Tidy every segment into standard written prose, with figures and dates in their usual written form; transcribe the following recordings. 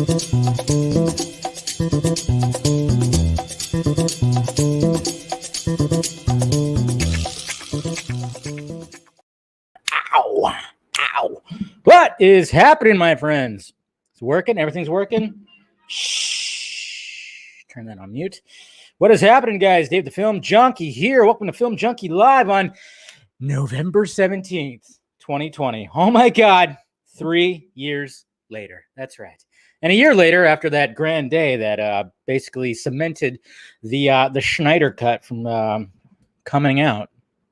Ow. Ow. What is happening, my friends? It's working? Everything's working? Shh. Turn that on mute. What is happening, guys? Dave the Film Junkie here. Welcome to Film Junkie Live on November 17th, 2020. Oh my God. 3 years later. That's right. And a year later, after that grand day that basically cemented the Snyder cut from coming out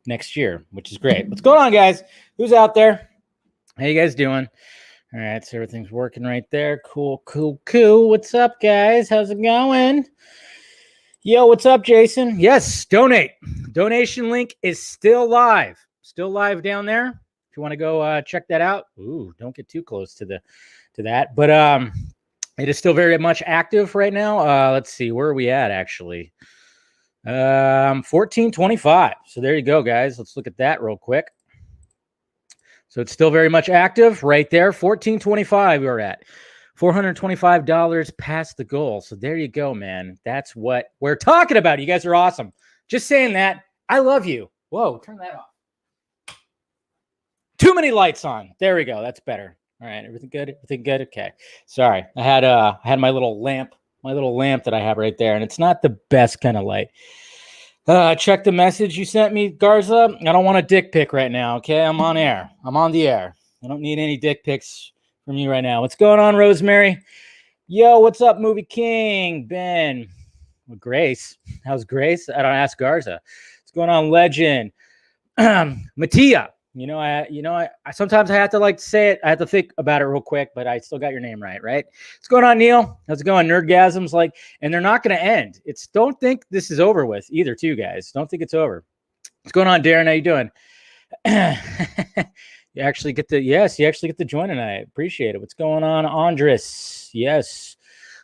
next year, which is great. What's going on, guys? Who's out there? How you guys doing? All right, so everything's working right there. Cool. What's up, guys? How's it going? Yo, what's up, Jason? Yes, donate. Donation link is still live. Still live down there. If you want to go check that out. Ooh, don't get too close to that. But it is still very much active right now. Let's see, where are we at actually? 1425. So there you go, guys. Let's look at that real quick. So it's still very much active right there. 1425 we're at. $425 past the goal. So there you go, man. That's what we're talking about. You guys are awesome. Just saying that. I love you. Whoa, turn that off. Too many lights on. There we go. That's better. All right, everything good? Everything good? Okay. Sorry. I had my little lamp that I have right there, and it's not the best kind of light. Check the message you sent me, Garza. I don't want a dick pic right now, okay? I'm on air. I'm on the air. I don't need any dick pics from you right now. What's going on, Rosemary? Yo, what's up, Movie King? Ben. Well, Grace. How's Grace? I don't ask Garza. What's going on, Legend? Mattia. I sometimes I have to say it. I have to think about it real quick, but I still got your name right? What's going on, Neil? How's it going? Nerdgasms, and they're not going to end. Don't think this is over with either, too, guys. Don't think it's over. What's going on, Darren? How you doing? You actually get to join tonight. Appreciate it. What's going on, Andres? Yes.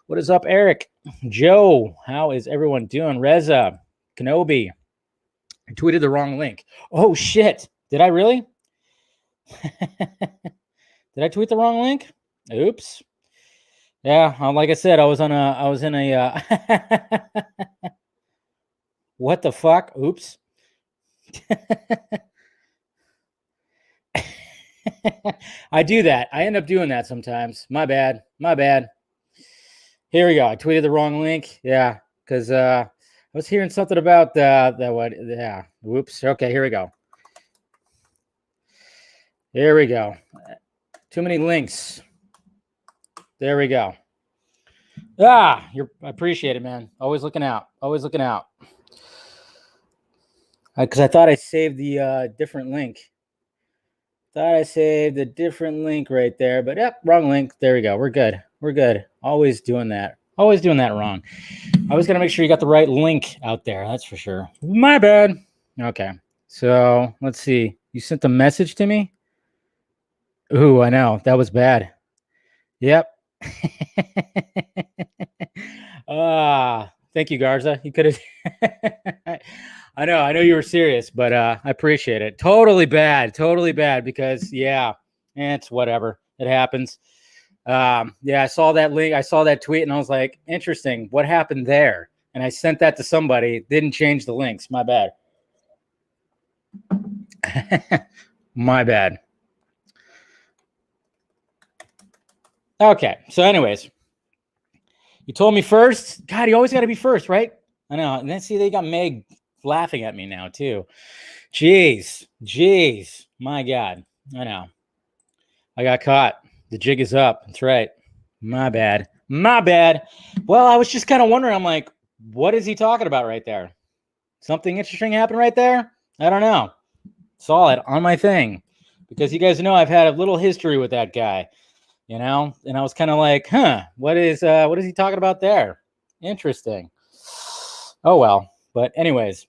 What is up, Eric? Joe, how is everyone doing? Reza, Kenobi. I tweeted the wrong link. Oh shit. Did I really? Did I tweet the wrong link? Oops. Yeah, like I said, I was in a what the fuck? Oops. I do that. I end up doing that sometimes. My bad. Here we go. I tweeted the wrong link. Yeah, because I was hearing something about that. What? Yeah. Whoops. Okay, here we go. There we go. Too many links. There we go. I appreciate it, man. Always looking out. Because I thought I saved the different link. Right there, but yep, wrong link. There we go. We're good. Always doing that wrong. I was gonna make sure you got the right link out there. That's for sure. My bad. Okay, so let's see. You sent the message to me. Ooh, I know that was bad. Yep. Thank you, Garza. You could have. I know you were serious, but I appreciate it. Totally bad because it's whatever. It happens. I saw that link. I saw that tweet and I was like, interesting. What happened there? And I sent that to somebody. Didn't change the links. My bad. My bad. Okay. So anyways, you told me first. God, you always got to be first, right? I know. And then see, they got Meg laughing at me now too. Jeez. My God. I know. I got caught. The jig is up. That's right. My bad. Well, I was just kind of wondering. I'm like, what is he talking about right there? Something interesting happened right there? I don't know. Saw it on my thing. Because you guys know I've had a little history with that guy. And I was kind of like, what is he talking about there? Interesting. Oh, well. But anyways,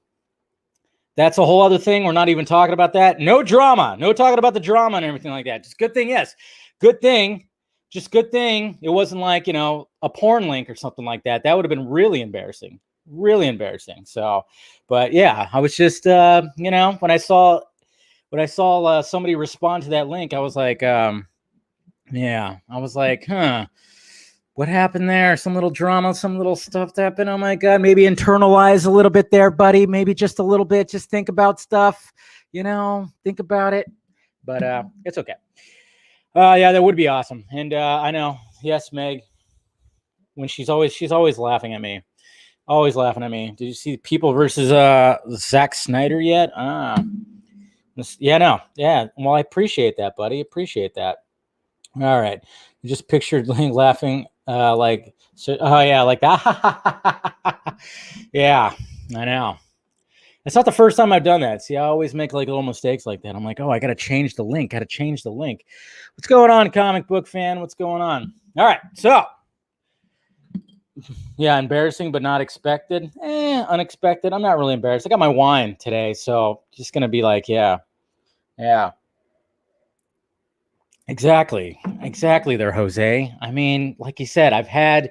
that's a whole other thing. We're not even talking about that. No drama. No talking about the drama and everything like that. Just good thing, yes. Good thing. Just good thing. It wasn't like, a porn link or something like that. That would have been really embarrassing. So, but yeah, I was just, when I saw somebody respond to that link, I was like, What happened there? Some little drama, some little stuff happened. Oh my God. Maybe internalize a little bit there, buddy. Maybe just a little bit. Just think about stuff, think about it. But it's okay. Yeah, that would be awesome. And I know. Yes, Meg. When she's always laughing at me. Always laughing at me. Did you see People versus Zack Snyder yet? Yeah, no. Yeah. Well, I appreciate that, buddy. Appreciate that. All right. You just pictured Link laughing like, so, oh, yeah, like that. Yeah, I know. It's not the first time I've done that. See, I always make like little mistakes like that. I'm like, oh, I got to change the link. What's going on, comic book fan? What's going on? All right. So, yeah, embarrassing, but not expected. Unexpected. I'm not really embarrassed. I got my wine today. So, just going to be like, yeah. Exactly there, Jose. I mean, like you said, I've had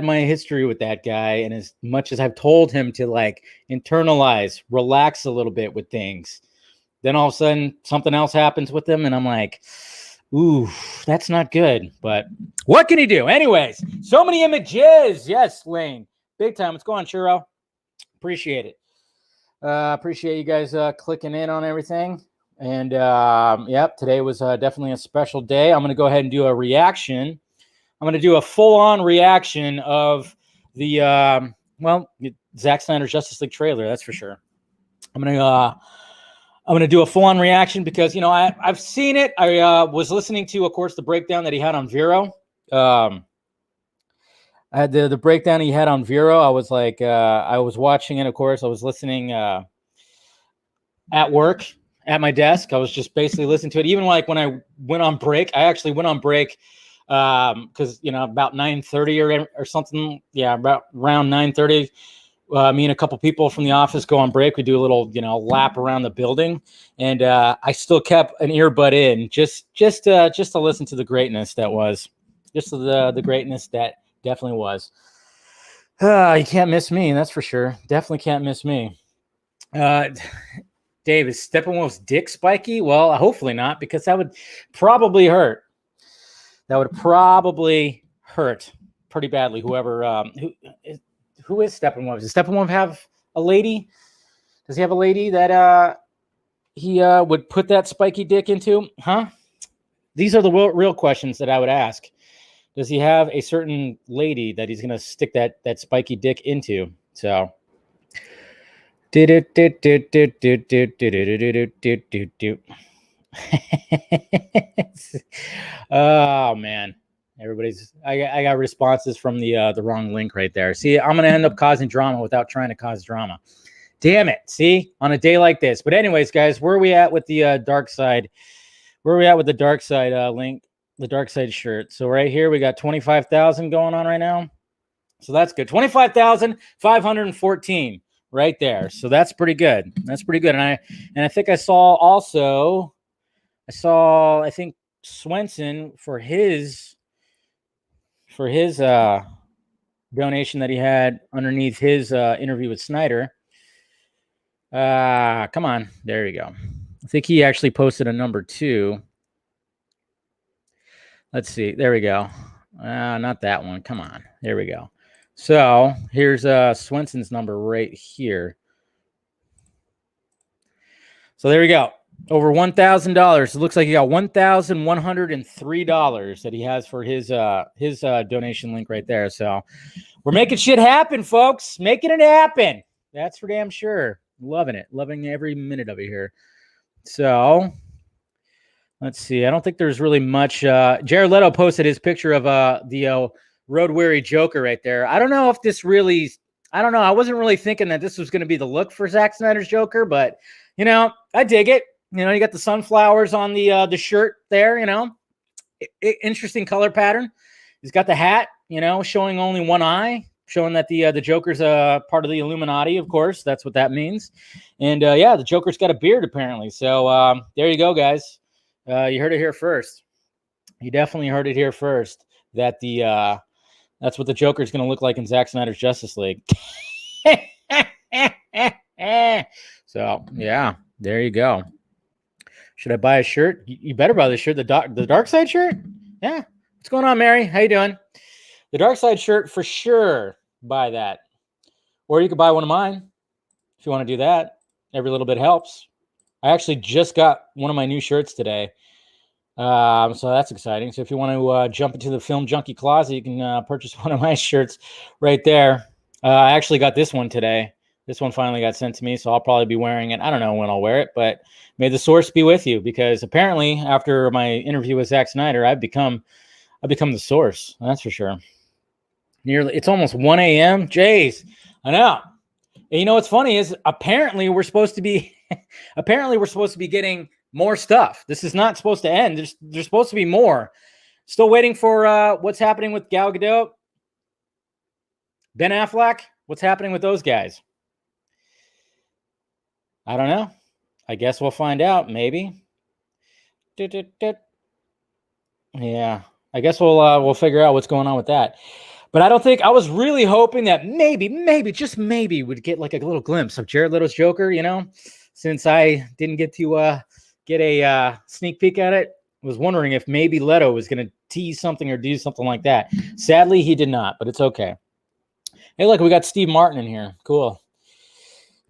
my history with that guy, and as much as I've told him to like internalize, relax a little bit with things, then all of a sudden something else happens with him, and I'm like, ooh, that's not good. But what can he do? Anyways, so many images. Yes, Lane. Big time. What's going on, Churro? Appreciate it. Appreciate you guys clicking in on everything. And yep, today was definitely a special day. I'm going to go ahead and do a reaction. I'm going to do a full-on reaction of the Zack Snyder's Justice League trailer. That's for sure. I'm going to do a full-on reaction because I've seen it. I was listening to, of course, the breakdown that he had on Vero. I had the breakdown he had on Vero. I was like, I was watching it. Of course, I was listening at work. At my desk, I was just basically listening to it. Even like when I went on break, I actually went on break because about 9:30 or something. Yeah, about around 9:30. Me and a couple people from the office go on break. We do a little lap around the building, and I still kept an earbud in just to listen to the greatness that was, just the greatness that definitely was. You can't miss me, that's for sure. Definitely can't miss me. Dave, is Steppenwolf's dick spiky? Well, hopefully not, because that would probably hurt. That would probably hurt pretty badly. Whoever who is Steppenwolf? Does Steppenwolf have a lady? Does he have a lady that he would put that spiky dick into? Huh? These are the real questions that I would ask. Does he have a certain lady that he's gonna stick that spiky dick into? So. Oh man, I got responses from the wrong link right there. See, I'm gonna end up causing drama without trying to cause drama. Damn it. See, on a day like this. But anyways, guys, where are we at with the dark side? Where are we at with the dark side link? The dark side shirt. So right here we got 25,000 going on right now. So that's good. 25,514 right there. So that's pretty good. That's pretty good. And I think I saw I think Swenson for his donation that he had underneath his interview with Snyder. Come on. There you go. I think he actually posted a number 2. Let's see. There we go. Not that one. Come on. There we go. So here's Swenson's number right here. So there we go. Over $1,000. It looks like he got $1,103 that he has for his donation link right there. So we're making shit happen, folks. Making it happen. That's for damn sure. Loving it. Loving every minute of it here. So let's see. I don't think there's really much. Jared Leto posted his picture of the road weary Joker right there. I don't know if this really. I don't know. I wasn't really thinking that this was going to be the look for Zack Snyder's Joker, but I dig it. You got the sunflowers on the shirt there. Interesting color pattern. He's got the hat. Showing only one eye, showing that the Joker's part of the Illuminati. Of course, that's what that means. And yeah, the Joker's got a beard apparently. So there you go, guys. You heard it here first. You definitely heard it here first. That that's what the Joker's going to look like in Zack Snyder's Justice League. So yeah, there you go. Should I buy a shirt? You better buy the shirt. The dark side shirt. Yeah. What's going on, Mary? How you doing? The Dark Side shirt for sure. Buy that. Or you could buy one of mine if you want to do that. Every little bit helps. I actually just got one of my new shirts today. So that's exciting. So if you want to jump into the Film Junkie closet, you can purchase one of my shirts right there. I actually got this one today. This one finally got sent to me, so I'll probably be wearing it. I don't know when I'll wear it, but may the source be with you, because apparently after my interview with Zack Snyder, I've become the source. That's for sure. It's almost 1 a.m. Jeez, I know. And you know what's funny is apparently we're supposed to be getting more stuff. This is not supposed to end. There's supposed to be more. Still waiting for what's happening with Gal Gadot, Ben Affleck. What's happening with those guys? I don't know. I guess we'll find out. Maybe. Yeah. I guess we'll figure out what's going on with that. But I don't think, I was really hoping that maybe, just maybe, would get like a little glimpse of Jared Leto's Joker, you know, since I didn't get to get a sneak peek at it. I was wondering if maybe Leto was going to tease something or do something like that. Sadly, he did not, but it's okay. Hey, look, we got Steve Martin in here. Cool.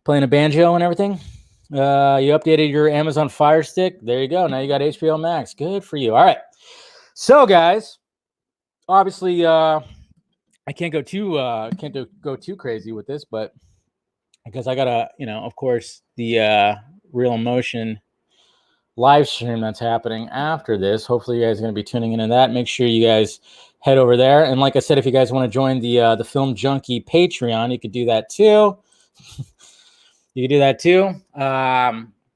Playing a banjo and everything. You updated your Amazon Fire Stick. There you go. Now you got HBO Max. Good for you. All right. So, guys, obviously, I can't go too crazy with this, but because I gotta, of course, the Real Emotion live stream that's happening after this. Hopefully, you guys are gonna be tuning into that. Make sure you guys head over there. And like I said, if you guys want to join the Film Junkie Patreon, you could do that too. You could do that too.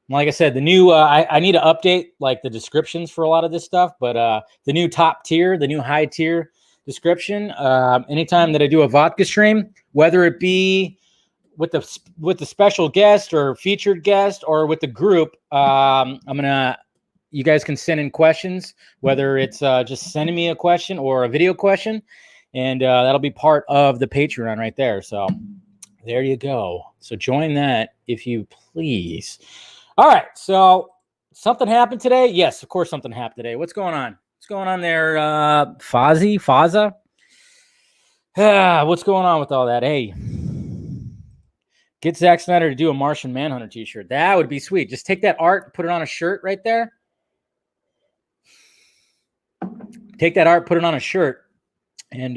Like I said, the new I need to update like the descriptions for a lot of this stuff, but the new top tier, the new high tier description. Anytime that I do a vodka stream, whether it be with the special guest or featured guest or with the group, you guys can send in questions, whether it's just sending me a question or a video question, and that'll be part of the Patreon right there. So there you go. So join that if you please. All right. So something happened today. Yes, of course something happened today. What's going on? What's going on there, Faza? What's going on with all that? Hey, get Zack Snyder to do a Martian Manhunter t-shirt. That would be sweet. Just take that art, put it on a shirt right there. Take that art, put it on a shirt, and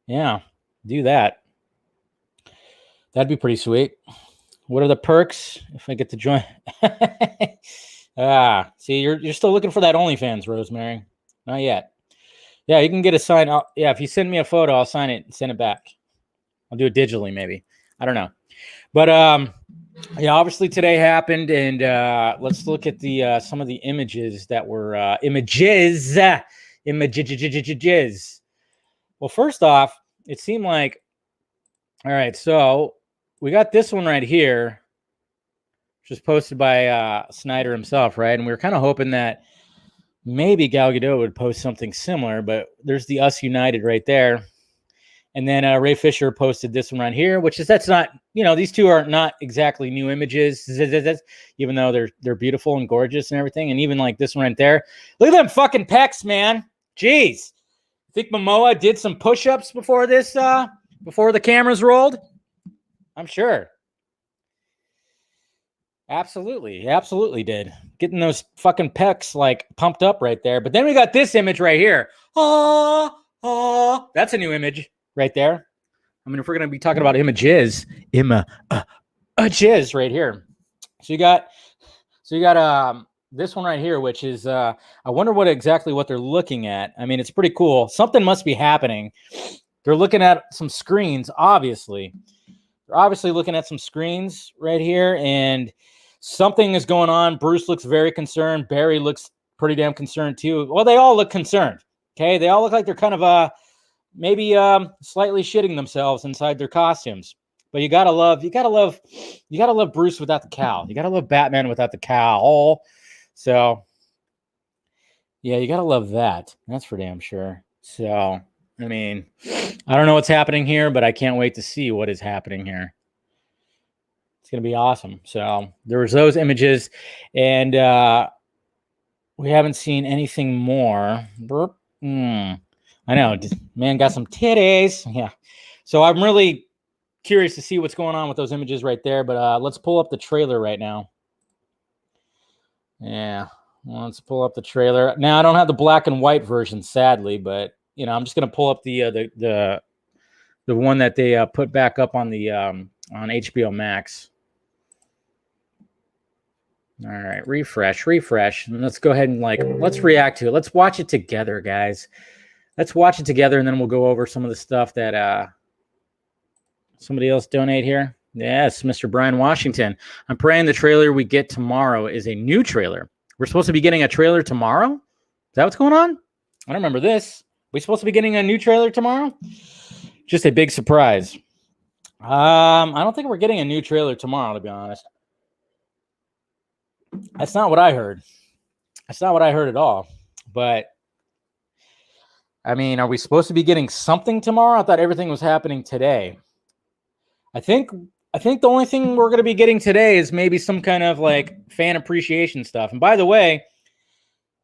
yeah, do that. That'd be pretty sweet. What are the perks if I get to join? See, you're still looking for that OnlyFans, Rosemary. Not yet. Yeah, you can get a sign. Yeah, if you send me a photo, I'll sign it and send it back. I'll do it digitally, maybe. I don't know. But yeah, obviously today happened, and let's look at the some of the images that were images. Well, first off, it seemed like, all right, so we got this one right here, which was posted by Snyder himself, right? And we were kind of hoping that maybe Gal Gadot would post something similar, but there's the Us United right there. And then Ray Fisher posted this one right here, which is, that's not, these two are not exactly new images, even though they're beautiful and gorgeous and everything. And even like this one right there. Look at them fucking pecs, man. Jeez. I think Momoa did some push-ups before this, before the cameras rolled. I'm sure. Absolutely did. Getting those fucking pecs like pumped up right there. But then we got this image right here. That's a new image right there. I mean, if we're going to be talking about images right here. So you got this one right here, which is, I wonder what they're looking at. I mean, it's pretty cool. Something must be happening. They're looking at some screens, obviously. They're obviously looking at some screens right here, and something is going on. Bruce looks very concerned. Barry looks pretty damn concerned too. Well, they all look concerned. Okay, they all look like they're kind of maybe slightly shitting themselves inside their costumes. But you gotta love Bruce without the cowl. You gotta love Batman without the cowl. So yeah, you gotta love that. That's for damn sure. So I mean, I don't know what's happening here, but I can't wait to see what is happening here. It's going to be awesome. So there was those images, and we haven't seen anything more. I'm I know, man got some titties. Yeah. So I'm really curious to see what's going on with those images right there. But let's pull up the trailer right now. Yeah. Let's pull up the trailer. Now, I don't have the black and white version, sadly, but, you know, I'm just going to pull up the one that they put back up on the on HBO Max. All right, refresh, and let's go ahead and let's react to it. Let's watch it together, guys. Let's watch it together, and then we'll go over some of the stuff that somebody else donate here. Yes, Mr. Brian Washington. I'm praying the trailer we get tomorrow is a new trailer. We're supposed to be getting a trailer tomorrow? Is that what's going on? I don't remember this. We supposed to be getting a new trailer tomorrow? Just a big surprise. I don't think we're getting a new trailer tomorrow, to be honest. That's not what I heard. That's not what I heard at all. But, I mean, are we supposed to be getting something tomorrow? I thought everything was happening today. I think the only thing we're going to be getting today is maybe some kind of fan appreciation stuff. And by the way,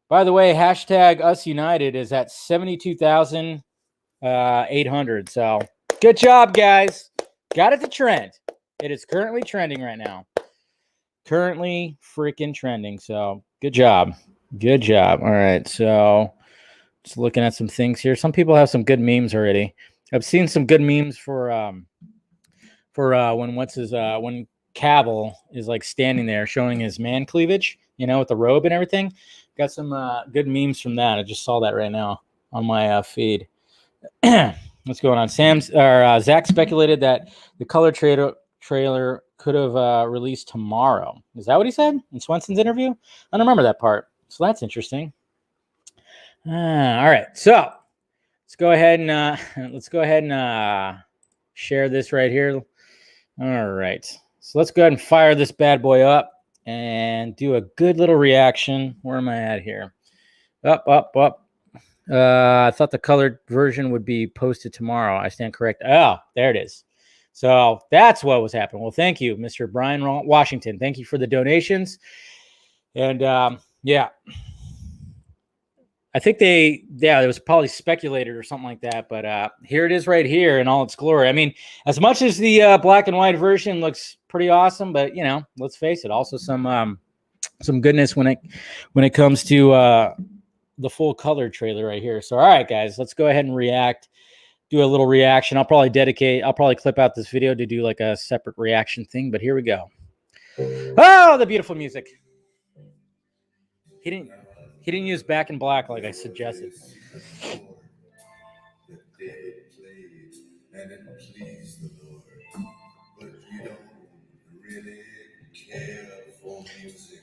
hashtag Us United is at 72,800. So good job, guys. Got it to trend. It is currently trending right now. Currently freaking trending. So good job. Good job. All right. So just looking at some things here. Some people have some good memes already. I've seen some good memes for when when Cavill is standing there showing his man cleavage, with the robe and everything. Got some good memes from that. I just saw that right now on my feed. What's going on? Zach speculated that the color trailer could have released tomorrow. Is that what he said in Swenson's interview? I don't remember that part. So that's interesting. All right. So let's go ahead and share this right here. All right. So let's go ahead and fire this bad boy up and do a good little reaction. Where am I at here? Up. I thought the colored version would be posted tomorrow. I stand correct. Oh, there it is. So that's what was happening. Well, thank you, Mr. Brian Washington. Thank you for the donations. And yeah, I think it was probably speculated or something like that. But here it is right here in all its glory. I mean, as much as the black and white version looks pretty awesome, but let's face it, also some goodness when it comes to the full color trailer right here. So, all right, guys, let's go ahead and do a little reaction. I'll probably clip out this video to do a separate reaction thing, but here we go. Oh, the beautiful music. He didn't use Back in Black like I suggested.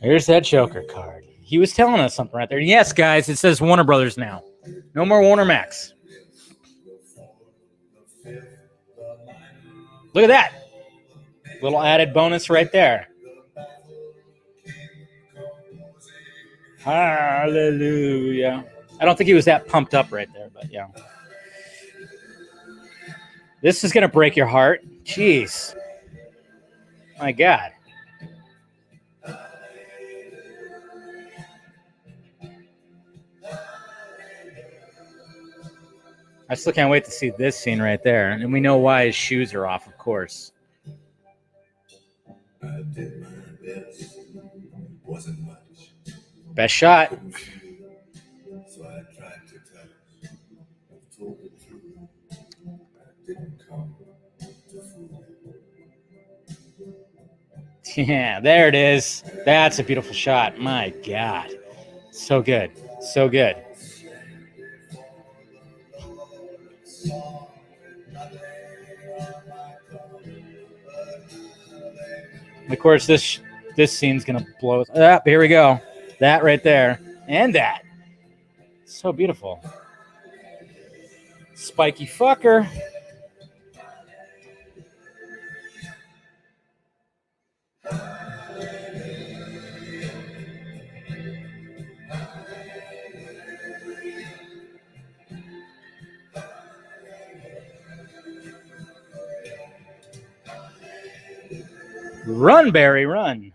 Here's that Joker card. He was telling us something right there. Yes, guys, it says Warner Brothers now. No more Warner Max. Look at that. Little added bonus right there. Hallelujah. I don't think he was that pumped up right there, but yeah. This is going to break your heart. Jeez. My God. I still can't wait to see this scene right there. And we know why his shoes are off, of course. I did my best. Wasn't much. Best shot. So I tried to tell you. I told the truth. I didn't come to fool you. Yeah, there it is. That's a beautiful shot. My God. So good. So good. Of course, this scene's gonna blow. Here we go. That right there, and that. So beautiful. Spiky fucker. Run, Barry, run.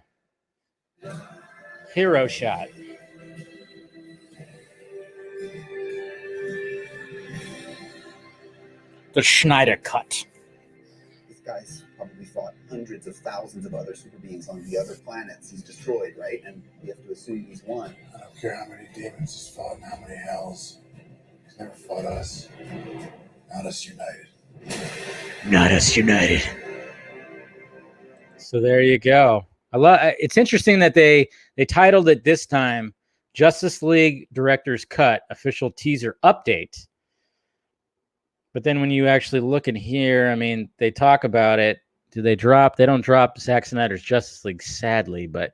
Hero shot. The Snyder cut. This guy's probably fought hundreds of thousands of other super beings on the other planets he's destroyed, right? And we have to assume he's won. I don't care how many demons he's fought and how many hells. He's never fought us. Not us united. Not us united. So there you go. It's interesting that they titled it this time Justice League Director's Cut Official Teaser Update. But then when you actually look in here, I mean, they talk about it. Do they drop? They don't drop Zack Snyder's Justice League, sadly. But,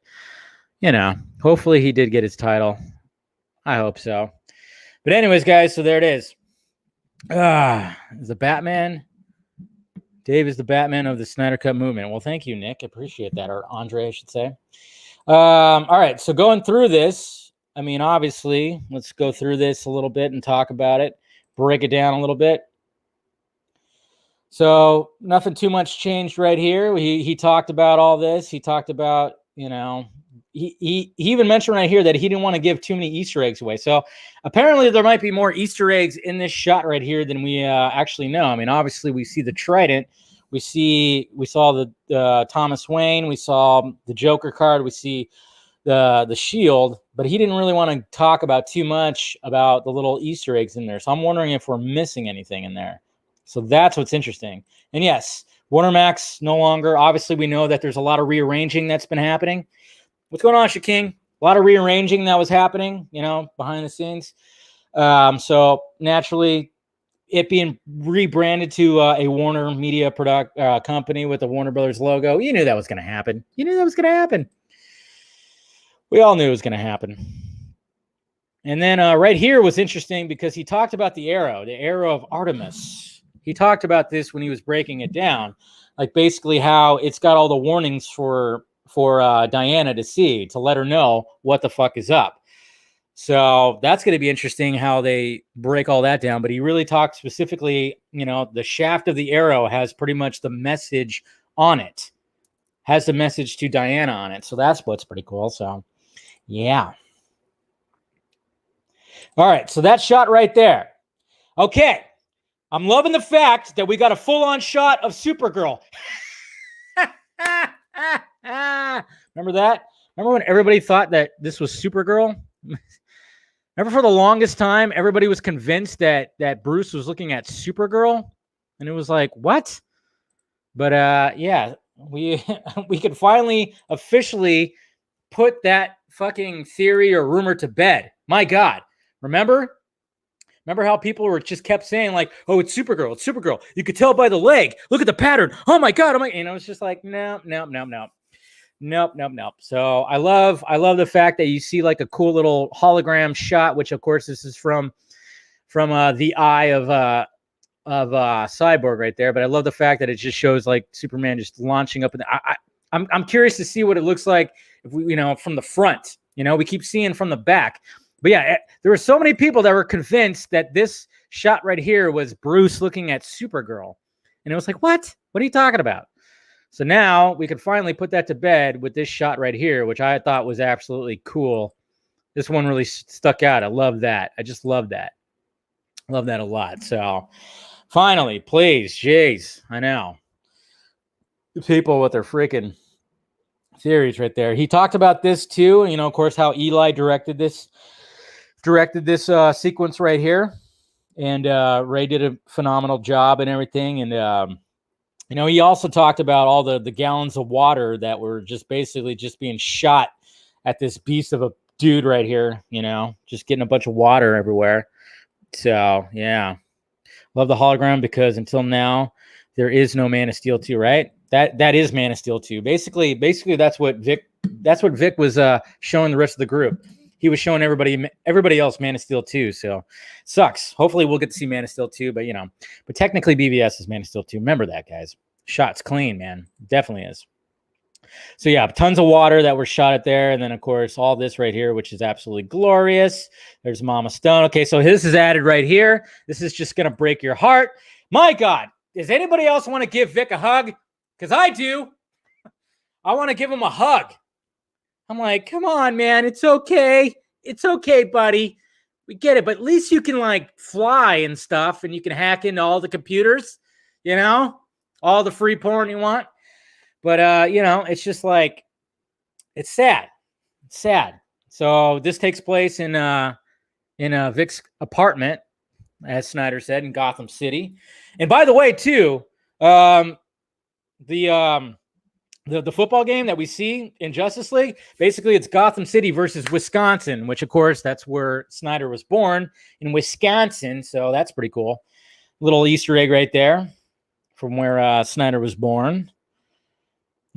you know, hopefully he did get his title. I hope so. But anyways, guys, so there it is. Is the Batman. Dave is the Batman of the Snyder Cut movement. Well, thank you, Nick. I appreciate that. Or Andre, I should say. All right, so going through this, I mean, obviously, let's go through this a little bit and talk about it. Break it down a little bit. So nothing too much changed right here. He talked about all this. He talked about, you know, he even mentioned right here that he didn't want to give too many Easter eggs away. So apparently there might be more Easter eggs in this shot right here than we actually know. I mean, obviously we see the trident. We saw the Thomas Wayne. We saw the Joker card. We see the shield, but he didn't really want to talk about too much about the little Easter eggs in there. So I'm wondering if we're missing anything in there. So that's what's interesting. And yes, Warner Max no longer. Obviously, we know that there's a lot of rearranging that's been happening. What's going on, Shaking? A lot of rearranging that was happening, you know, behind the scenes. So naturally, it being rebranded to a Warner Media company with a Warner Brothers logo, you knew that was going to happen. You knew that was going to happen. We all knew it was going to happen. And then right here was interesting because he talked about the arrow of Artemis. He talked about this when he was breaking it down, like basically how it's got all the warnings for Diana to see, to let her know what the fuck is up. So that's going to be interesting how they break all that down. But he really talked specifically, you know, the shaft of the arrow has pretty much the message on it, has the message to Diana on it. So that's what's pretty cool. So, yeah. All right. So that shot right there. Okay. I'm loving the fact that we got a full-on shot of Supergirl. Remember that? Remember when everybody thought that this was Supergirl? Remember for the longest time, everybody was convinced that Bruce was looking at Supergirl? And it was like, what? But yeah, we could finally officially put that fucking theory or rumor to bed. My God. Remember how people were just kept saying like, oh, it's Supergirl. It's Supergirl. You could tell by the leg. Look at the pattern. Oh my God. And I was just like, no. So I love the fact that you see like a cool little hologram shot, which of course this is from the eye of Cyborg right there. But I love the fact that it just shows like Superman just launching up. I'm curious to see what it looks like if we, you know, from the front. You know, we keep seeing from the back. But yeah, there were so many people that were convinced that this shot right here was Bruce looking at Supergirl. And it was like, what? What are you talking about? So now we can finally put that to bed with this shot right here, which I thought was absolutely cool. This one really stuck out. I love that. I just love that. Love that a lot. So finally, please, jeez, I know. The people with their freaking theories right there. He talked about this too. You know, of course, how Eli directed this sequence right here, and Ray did a phenomenal job and everything. And you know, he also talked about all the gallons of water that were just basically just being shot at this beast of a dude right here. You know, just getting a bunch of water everywhere. So yeah, love the hologram because until now there is no Man of Steel 2, right? That is Man of Steel 2. Basically that's what Vic was showing the rest of the group. He was showing everybody else Man of Steel 2. So sucks. Hopefully we'll get to see Man of Steel 2, but you know, but technically BVS is Man of Steel 2. Remember that, guys. Shot's clean, man. Definitely is. So yeah, tons of water that were shot at there. And then of course, all this right here, which is absolutely glorious. There's Mama Stone. Okay. So this is added right here. This is just going to break your heart. My God. Does anybody else want to give Vic a hug? Because I do. I want to give him a hug. I'm like, come on, man. It's okay. It's okay, buddy. We get it, but at least you can like fly and stuff, and you can hack into all the computers, you know, all the free porn you want. But you know, it's just like it's sad. It's sad. So this takes place in Vic's apartment, as Snyder said, in Gotham City. And by the way, too, the football game that we see in Justice League, basically it's Gotham City versus Wisconsin, which of course that's where Snyder was born, in Wisconsin. So that's pretty cool. Little Easter egg right there from where Snyder was born. And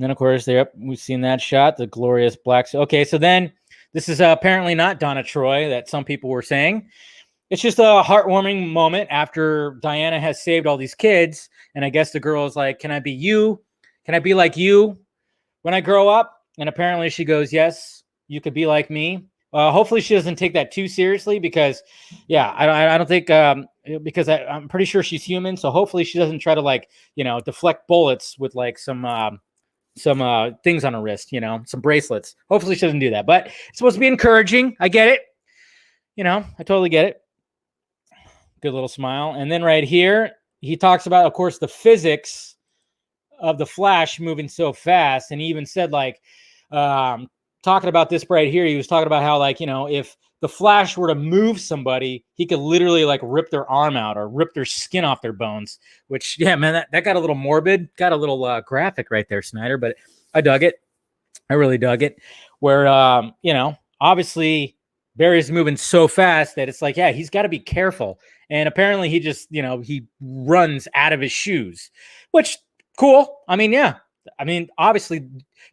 then of course we've seen that shot, the glorious black. Okay, so then this is apparently not Donna Troy that some people were saying. It's just a heartwarming moment after Diana has saved all these kids. And I guess the girl is like, can I be you? Can I be like you when I grow up? And apparently she goes, yes, you could be like me. Hopefully she doesn't take that too seriously because, yeah, I don't think because I'm pretty sure she's human. So hopefully she doesn't try to like, you know, deflect bullets with like some things on her wrist, you know, some bracelets. Hopefully she doesn't do that. But it's supposed to be encouraging. I get it. You know, I totally get it. Good little smile. And then right here, he talks about, of course, the physics of the Flash moving so fast. And he even said, like, talking about this right here, he was talking about how, like, you know, if the Flash were to move somebody, he could literally, like, rip their arm out or rip their skin off their bones, which, yeah, man, that got a little morbid, got a little graphic right there, Snyder, but I dug it. I really dug it. Where, you know, obviously Barry's moving so fast that it's like, yeah, he's got to be careful. And apparently he just, you know, he runs out of his shoes, which cool. I mean, yeah. I mean, obviously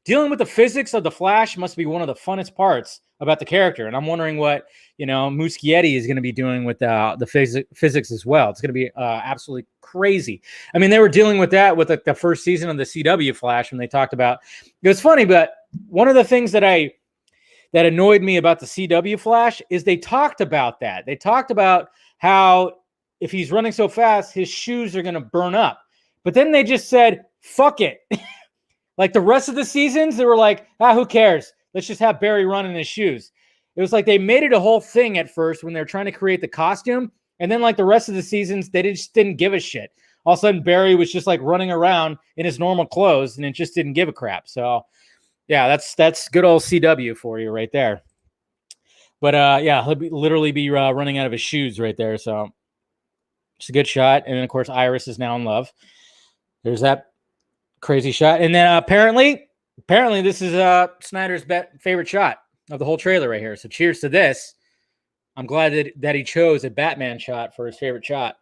dealing with the physics of the Flash must be one of the funnest parts about the character. And I'm wondering what, you know, Muschietti is going to be doing with the physics as well. It's going to be absolutely crazy. I mean, they were dealing with that with the first season of the CW Flash when they talked about, it was funny, but one of the things that annoyed me about the CW Flash is they talked about that. They talked about how if he's running so fast, his shoes are going to burn up. But then they just said, fuck it. Like the rest of the seasons, they were like, who cares? Let's just have Barry run in his shoes. It was like they made it a whole thing at first when they were trying to create the costume. And then like the rest of the seasons, they just didn't give a shit. All of a sudden, Barry was just like running around in his normal clothes and it just didn't give a crap. So yeah, that's good old CW for you right there. But yeah, he'll literally be running out of his shoes right there. So it's a good shot. And then of course, Iris is now in love. There's that crazy shot. And then apparently this is Snyder's favorite shot of the whole trailer right here. So cheers to this. I'm glad that he chose a Batman shot for his favorite shot.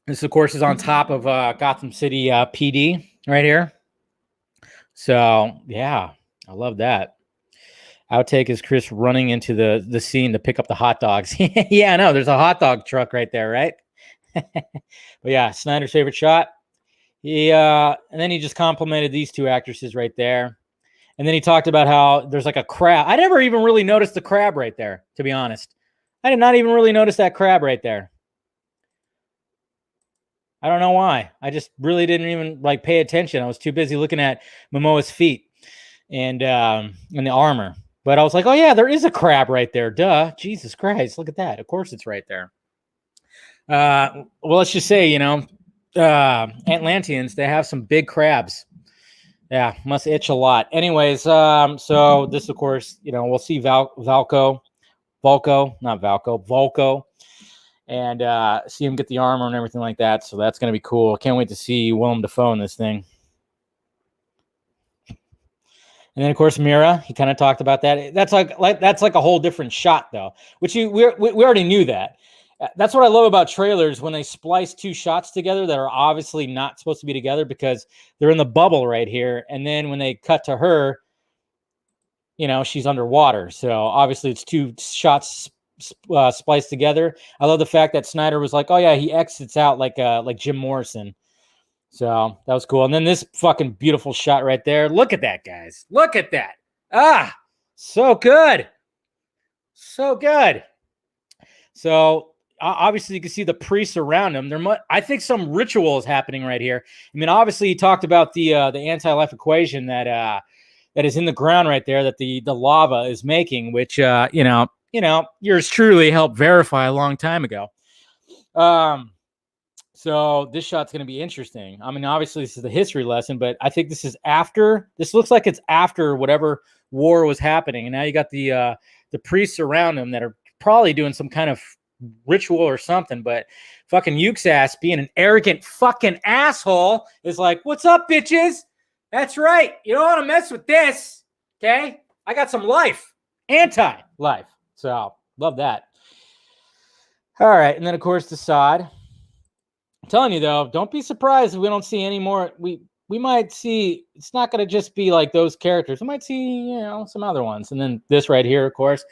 This, of course, is on top of Gotham City PD right here. So, yeah, I love that. Outtake is Chris running into the scene to pick up the hot dogs. Yeah, I know. There's a hot dog truck right there, right? But yeah, Snyder's favorite shot. And then he just complimented these two actresses right there. And then he talked about how there's like a crab. I never even really noticed the crab right there, to be honest. I did not even really notice that crab right there. I don't know why. I just really didn't even like pay attention. I was too busy looking at Momoa's feet and the armor. But I was like, oh yeah, there is a crab right there. Duh. Jesus Christ. Look at that. Of course it's right there. Well, let's just say, you know, Atlanteans, they have some big crabs. Yeah, must itch a lot. Anyways, so this, of course, you know, we'll see Volko, and see him get the armor and everything like that. So that's going to be cool. Can't wait to see Willem Dafoe in this thing. And then, of course, Mira, he kind of talked about that. That's like a whole different shot, though, which we already knew that. That's what I love about trailers when they splice two shots together that are obviously not supposed to be together because they're in the bubble right here. And then when they cut to her, you know, she's underwater. So obviously it's two shots spliced together. I love the fact that Snyder was like, oh yeah, he exits out like Jim Morrison. So that was cool. And then this fucking beautiful shot right there. Look at that, guys. Look at that. Ah, so good. So good. So obviously, you can see the priests around him. I think some ritual is happening right here. I mean, obviously, he talked about the anti-life equation that is in the ground right there that the lava is making, which you know, yours truly helped verify a long time ago. So this shot's going to be interesting. I mean, obviously this is the history lesson, but I think this looks like it's after whatever war was happening. And now you got the priests around him that are probably doing some kind of ritual or something, but fucking Yuke's ass, being an arrogant fucking asshole, is like, what's up, bitches? That's right. You don't want to mess with this. Okay. I got some life, anti-life. So love that. All right. And then of course, the sod. I'm telling you though, don't be surprised if we don't see any more. We might see, it's not going to just be like those characters. We might see, some other ones. And then this right here, of course,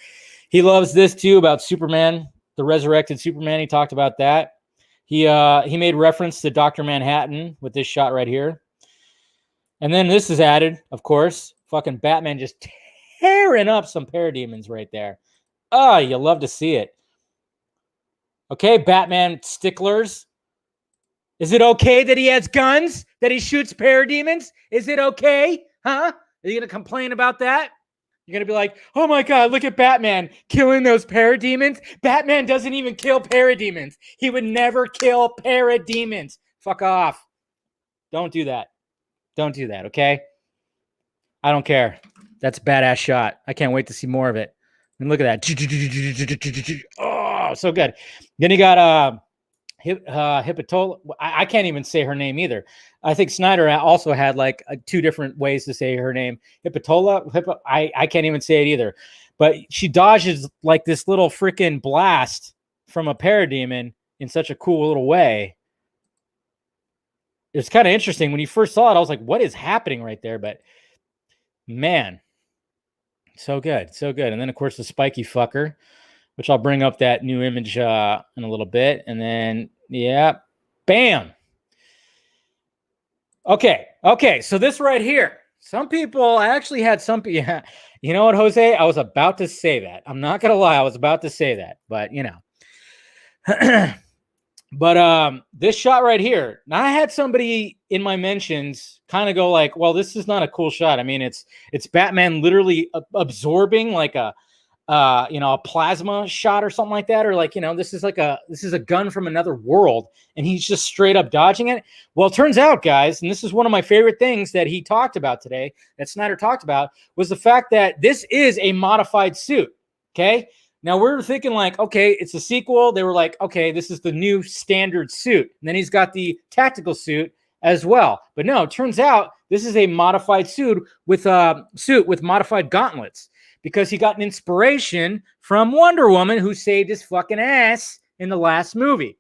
he loves this too about Superman, the resurrected Superman. He talked about that. He made reference to Dr. Manhattan with this shot right here. And then this is added, of course, fucking Batman just tearing up some parademons right there. Oh, you love to see it. Okay, Batman sticklers. Is it okay that he has guns? That he shoots parademons? Is it okay? Huh? Are you going to complain about that? You're going to be like, oh my God, look at Batman killing those parademons. Batman doesn't even kill parademons. He would never kill parademons. Fuck off. Don't do that. Don't do that, okay? I don't care. That's a badass shot. I can't wait to see more of it. And look at that. Oh, so good. Then you got Hippotola. I can't even say her name either. I think Snyder also had like two different ways to say her name. Hippotola. I can't even say it either. But she dodges like this little freaking blast from a parademon in such a cool little way. It's kind of interesting. When you first saw it, I was like, what is happening right there? But man, so good. So good. And then, of course, the spiky fucker, which I'll bring up that new image in a little bit. And then, yeah, bam. Okay. So this right here, some people, I actually had some, yeah, you know what, Jose? I was about to say that. I'm not going to lie. I was about to say that, but But this shot right here, now I had somebody in my mentions kind of go like, well, this is not a cool shot. I mean, it's Batman literally absorbing like a plasma shot or something like that, or like, this is a gun from another world and he's just straight up dodging it. Well, it turns out, guys, and this is one of my favorite things that he talked about today, that Snyder talked about, was the fact that this is a modified suit. Okay. Now we're thinking like, okay, it's a sequel. They were like, okay, this is the new standard suit. And then he's got the tactical suit as well. But no, it turns out this is a modified suit with modified gauntlets, because he got an inspiration from Wonder Woman, who saved his fucking ass in the last movie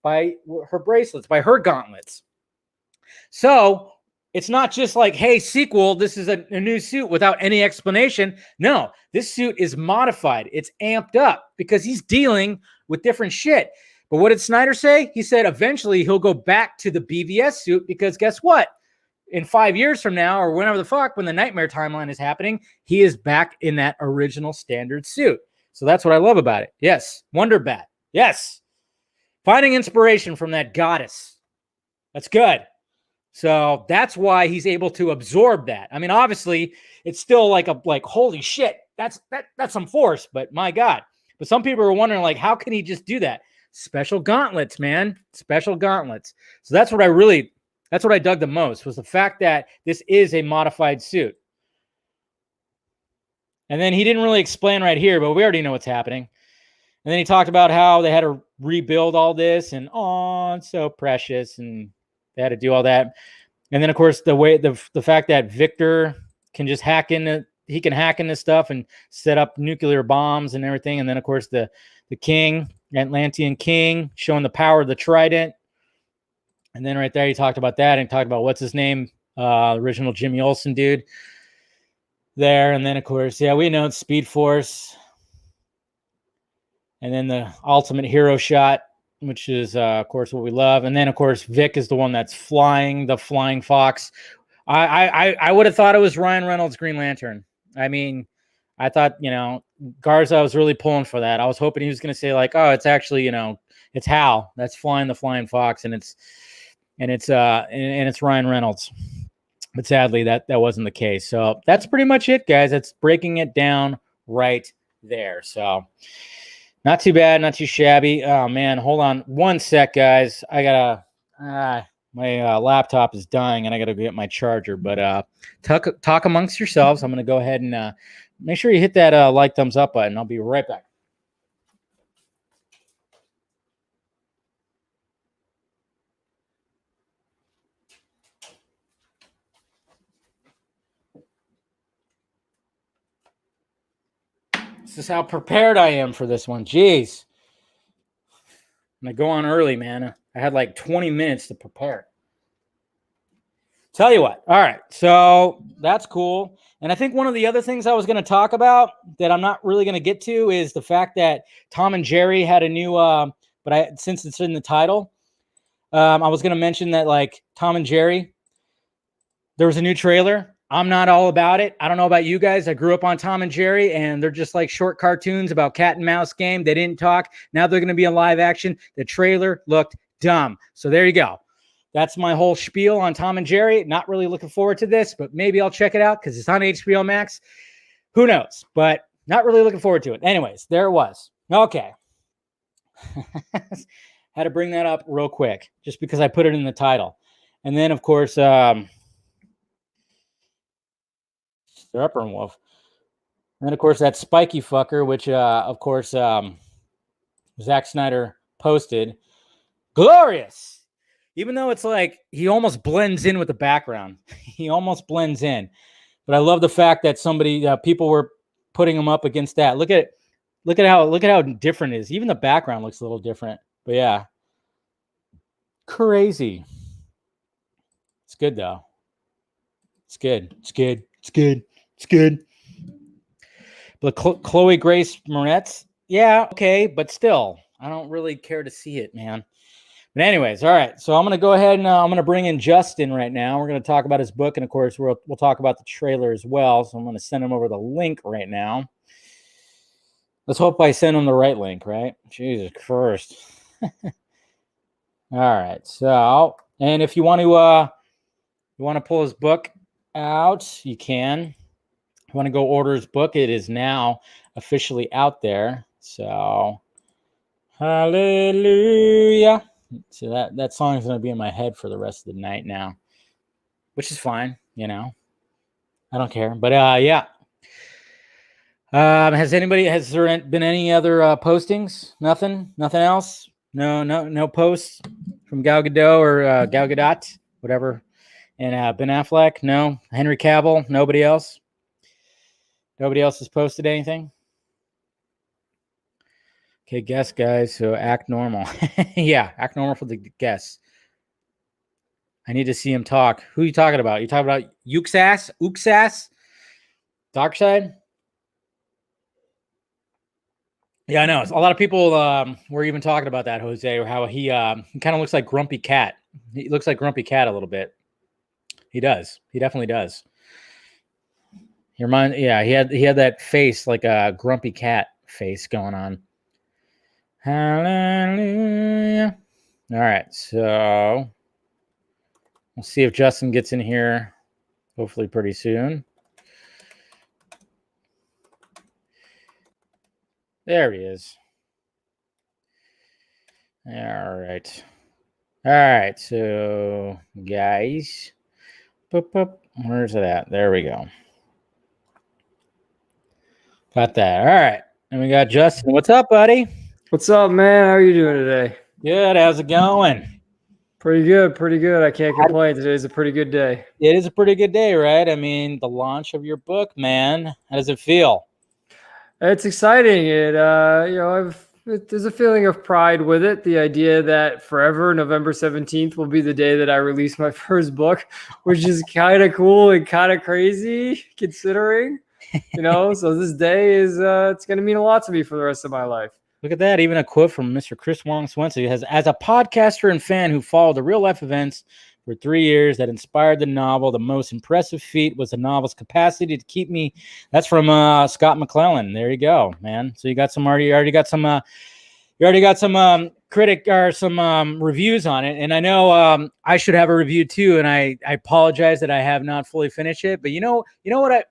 by her bracelets, by her gauntlets. So it's not just like, hey, sequel, this is a new suit without any explanation. No, this suit is modified. It's amped up because he's dealing with different shit. But what did Snyder say? He said eventually he'll go back to the BVS suit, because guess what? In 5 years from now, or whenever the fuck, when the Nightmare timeline is happening, he is back in that original standard suit. So that's what I love about it. Yes, Wonder Bat. Yes. Finding inspiration from that goddess. That's good. So that's why he's able to absorb that. I mean, obviously, it's still like holy shit, that's some force, but my God. But some people are wondering, like, how can he just do that? Special gauntlets, man. Special gauntlets. So that's what I dug the most, was the fact that this is a modified suit. And then he didn't really explain right here, but we already know what's happening. And then he talked about how they had to rebuild all this, and it's so precious, and they had to do all that. And then, of course, the fact that Victor can just hack into this stuff and set up nuclear bombs and everything. And then, of course, the king, Atlantean king, showing the power of the trident. And then right there, he talked about that and talked about what's his name, original Jimmy Olsen dude there. And then, of course, yeah, we know it's Speed Force. And then the ultimate hero shot, which is, of course, what we love. And then, of course, Vic is the one that's flying, the flying fox. I would have thought it was Ryan Reynolds' Green Lantern. I mean, I thought, Garza was really pulling for that. I was hoping he was going to say like, oh, it's actually, it's Hal that's flying the flying fox, and it's Ryan Reynolds. But sadly, that wasn't the case. So that's pretty much it, guys. That's breaking it down right there. So not too bad, not too shabby. Oh man, hold on one sec, guys. I gotta my laptop is dying and I gotta get my charger. But talk amongst yourselves. I'm gonna go ahead and make sure you hit that like, thumbs up button. I'll be right back. This is how prepared I am for this one. Jeez. I'm going to go on early, man. I had like 20 minutes to prepare. Tell you what. All right. So that's cool. And I think one of the other things I was going to talk about that I'm not really going to get to is the fact that Tom and Jerry had a new, since it's in the title, I was going to mention that like Tom and Jerry, there was a new trailer. I'm not all about it. I don't know about you guys. I grew up on Tom and Jerry, and they're just like short cartoons about cat and mouse game. They didn't talk. Now they're going to be in live action. The trailer looked dumb. So there you go. That's my whole spiel on Tom and Jerry. Not really looking forward to this, but maybe I'll check it out because it's on HBO Max. Who knows? But not really looking forward to it. Anyways, there it was. Okay. Had to bring that up real quick just because I put it in the title. And then, of course, Steppenwolf. And then, of course, that spiky fucker, which, of course, Zack Snyder posted. Glorious! Even though it's like he almost blends in with the background. He almost blends in. But I love the fact that people were putting him up against that. Look at how different it is. Even the background looks a little different. But yeah. Crazy. It's good, though. It's good. It's good. It's good. It's good. But Chloe Grace Moretz, yeah, okay, but still, I don't really care to see it, man. But anyways, all right. So I'm going to go ahead and I'm going to bring in Justin right now. We're going to talk about his book, and of course, we'll talk about the trailer as well. So I'm going to send him over the link right now. Let's hope I send him the right link, right? Jesus Christ. All right. So, and if you want to pull his book out, you can. If you want to go order his book, it is now officially out there. So, hallelujah. So that song is going to be in my head for the rest of the night now, which is fine. You know, I don't care. But yeah. Has there been any other postings? Nothing else? No posts from Gal Gadot or Gal Gadot, whatever. And Ben Affleck? No. Henry Cavill? Nobody else? Nobody else has posted anything? Okay, guess, guys. So act normal. Yeah, act normal for the guests. I need to see him talk. Who are you talking about? You talking about Uxas? Darkseid? Yeah, I know. A lot of people were even talking about that, Jose, or how he kind of looks like Grumpy Cat. He looks like Grumpy Cat a little bit. He does. He definitely does. Your mind, yeah. He had that face like a Grumpy Cat face going on. Hallelujah. All right, so we'll see if Justin gets in here. Hopefully, pretty soon. There he is. All right. All right. So, guys, where's it at? There we go. Got that. All right. And we got Justin. What's up, buddy? What's up, man? How are you doing today? Good. How's it going? Pretty good. Pretty good. I can't complain. Today's a pretty good day. It is a pretty good day, right? I mean, the launch of your book, man. How does it feel? It's exciting. There's a feeling of pride with it. The idea that forever, November 17th will be the day that I release my first book, which is kind of cool and kind of crazy considering, so this day is, it's going to mean a lot to me for the rest of my life. Look at that. Even a quote from Mr. Chris Wong Swenson. He has, as a podcaster and fan who followed the real life events for 3 years that inspired the novel, the most impressive feat was the novel's capacity to keep me. That's from Scott McClellan. There you go, man. So you got some already got some critic or some reviews on it. And I know I should have a review too. And I apologize that I have not fully finished it. But you know what?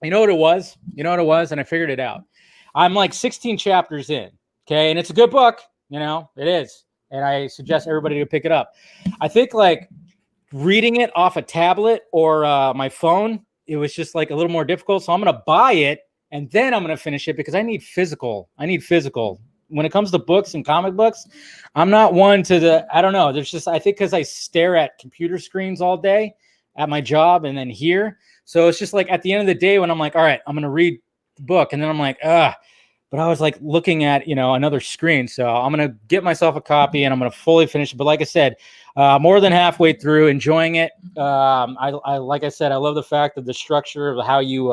You know what it was? You know what it was? And I figured it out. I'm like 16 chapters in. Okay. And it's a good book. It is. And I suggest everybody to pick it up. I think like reading it off a tablet or my phone, it was just like a little more difficult. So I'm going to buy it and then I'm going to finish it because I need physical. When it comes to books and comic books, I'm not one to I don't know. There's just, I think because I stare at computer screens all day at my job and then here. So it's just like at the end of the day when I'm like, all right, I'm going to read the book. And then I'm like, but I was like looking at, another screen. So I'm going to get myself a copy and I'm going to fully finish it. But like I said, more than halfway through, enjoying it. Like I said, I love the fact that the structure of how you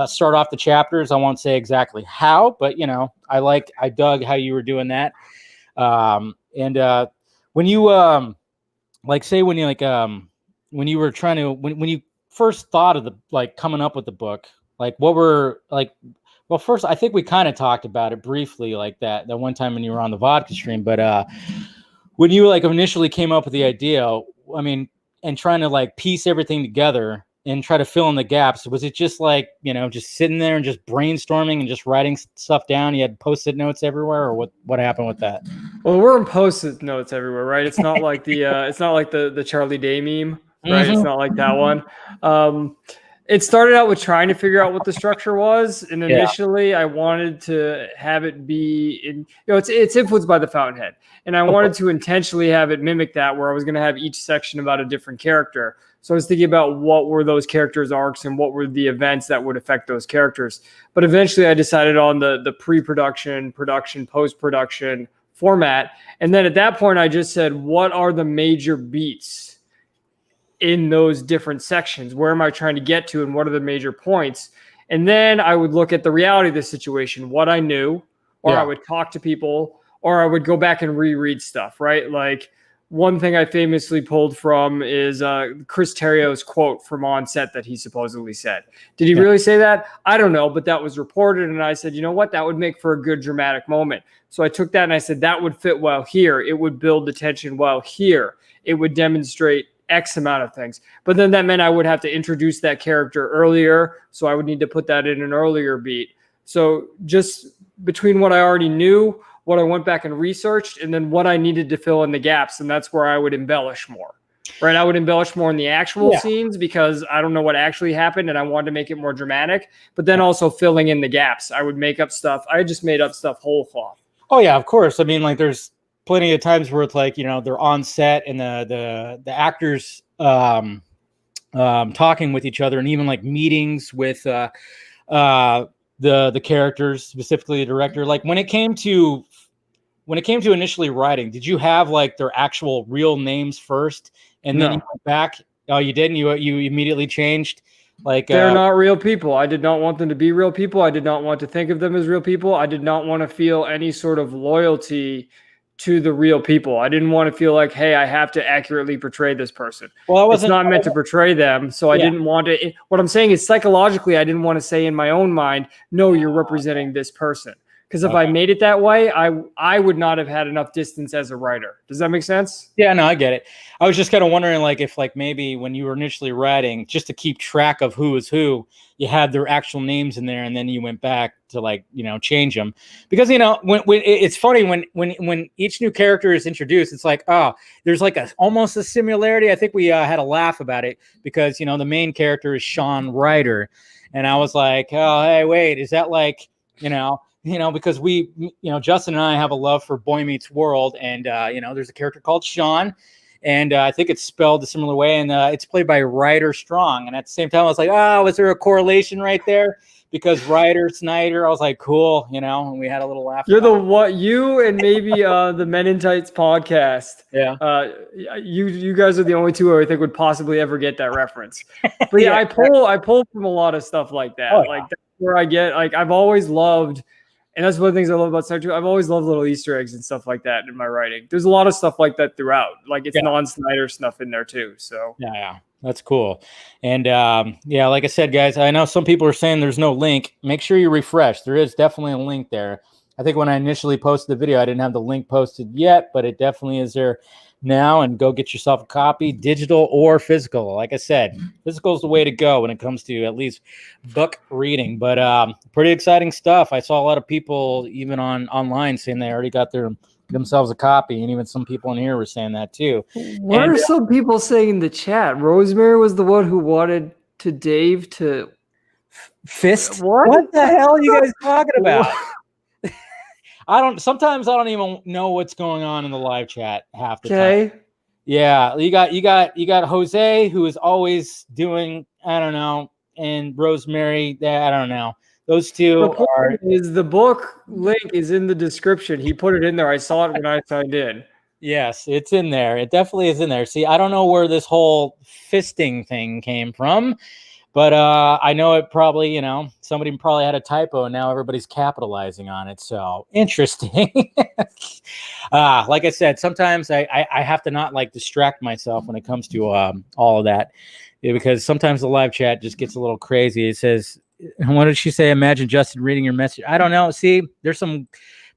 start off the chapters. I won't say exactly how, but I dug how you were doing that. And when you when you were trying to when you first thought of the coming up with the book, what were well, first, I think we kind of talked about it briefly like that one time when you were on the vodka stream. But when you initially came up with the idea, I mean, and trying to piece everything together and try to fill in the gaps, was it just just sitting there and just brainstorming and just writing stuff down? You had Post-it notes everywhere, or what happened with that? Well, we're in Post-it notes everywhere, right? It's not like the Charlie Day meme, right? Mm-hmm. It's not like that one. It started out with trying to figure out what the structure was, and initially I wanted to have it be it's influenced by the Fountainhead, and I wanted to intentionally have it mimic that, where I was going to have each section about a different character. So I was thinking about what were those characters' arcs and what were the events that would affect those characters. But eventually I decided on the pre-production, production, post-production format, and then at that point I just said, what are the major beats in those different sections? Where am I trying to get to and what are the major points? And then I would look at the reality of the situation, what I knew, or I would talk to people, or I would go back and reread stuff, right? Like one thing I famously pulled from is Chris Terrio's quote from on set that he supposedly said. Did he really say that? I don't know, but that was reported. And I said, you know what? That would make for a good dramatic moment. So I took that and I said, that would fit well here. It would build the tension well here. It would demonstrate X amount of things. But then that meant I would have to introduce that character earlier. So I would need to put that in an earlier beat. So just between what I already knew, what I went back and researched, and then what I needed to fill in the gaps. And that's where I would embellish more, right? I would embellish more in the actual scenes because I don't know what actually happened and I wanted to make it more dramatic, but then also filling in the gaps. I would make up stuff. I just made up stuff whole cloth. Oh yeah, of course. I mean, there's plenty of times where it's they're on set and the actors talking with each other, and even meetings with the characters, specifically the director. When it came to initially writing, did you have their actual real names first and then you went back? Oh, you didn't? You immediately changed? They're not real people. I did not want them to be real people. I did not want to think of them as real people. I did not want to feel any sort of loyalty to the real people. I didn't want to feel like, hey, I have to accurately portray this person. Well, it's not meant to portray them. So I didn't want to. What I'm saying is psychologically, I didn't want to say in my own mind, no, you're representing this person. Because if I made it that way, I would not have had enough distance as a writer. Does that make sense? Yeah, no, I get it. I was just kind of wondering, if maybe when you were initially writing, just to keep track of who is who, you had their actual names in there, and then you went back to change them. Because when it's funny when each new character is introduced, it's there's almost a similarity. I think we had a laugh about it because the main character is Sean Ryder, and I was like, oh, hey, wait, is that because we, Justin and I have a love for Boy Meets World, and there's a character called Sean, and I think it's spelled a similar way, and it's played by Ryder Strong. And at the same time, I was like, oh, was there a correlation right there? Because Ryder Snyder, I was like, cool, and we had a little laugh. You and maybe the Men in Tights podcast. Yeah. You guys are the only two who I think would possibly ever get that reference. But yeah, I pull from a lot of stuff like that. That's where I get I've always loved. And that's one of the things I love about Star Trek. I've always loved little Easter eggs and stuff like that in my writing. There's a lot of stuff like that throughout. It's non-Snyder stuff in there too. So yeah, that's cool. And like I said, guys, I know some people are saying there's no link. Make sure you refresh. There is definitely a link there. I think when I initially posted the video, I didn't have the link posted yet, but it definitely is there. now and go get yourself a copy, digital or physical. Like I said, physical is the way to go when it comes to at least book reading. But pretty exciting stuff. I saw a lot of people even online saying they already got themselves a copy, and even some people in here were saying that too. What are some people saying in the chat? Rosemary was the one who wanted to Dave to fist. What the hell are you guys talking about? Sometimes I don't even know what's going on in the live chat half the time. Yeah, you got Jose, who is always doing, I don't know, and Rosemary, I don't know. Those two the book link is in the description. He put it in there. I saw it when I signed in. Yes, it's in there. It definitely is in there. See, I don't know where this whole fisting thing came from. But I know it probably, somebody probably had a typo and now everybody's capitalizing on it. So interesting. Like I said, sometimes I have to not distract myself when it comes to all of that, because sometimes the live chat just gets a little crazy. It says, what did she say? Imagine Justin reading your message. I don't know. See, there's some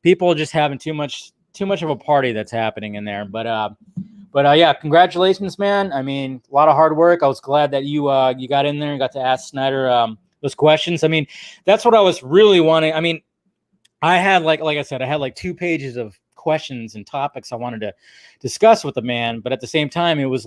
people just having too much of a party that's happening in there. But yeah, congratulations, man. I mean, a lot of hard work. I was glad that you got in there and got to ask Snyder those questions. I mean, that's what I was really wanting. I mean, I had like I said, I had 2 pages of questions and topics I wanted to discuss with the man. But at the same time, it was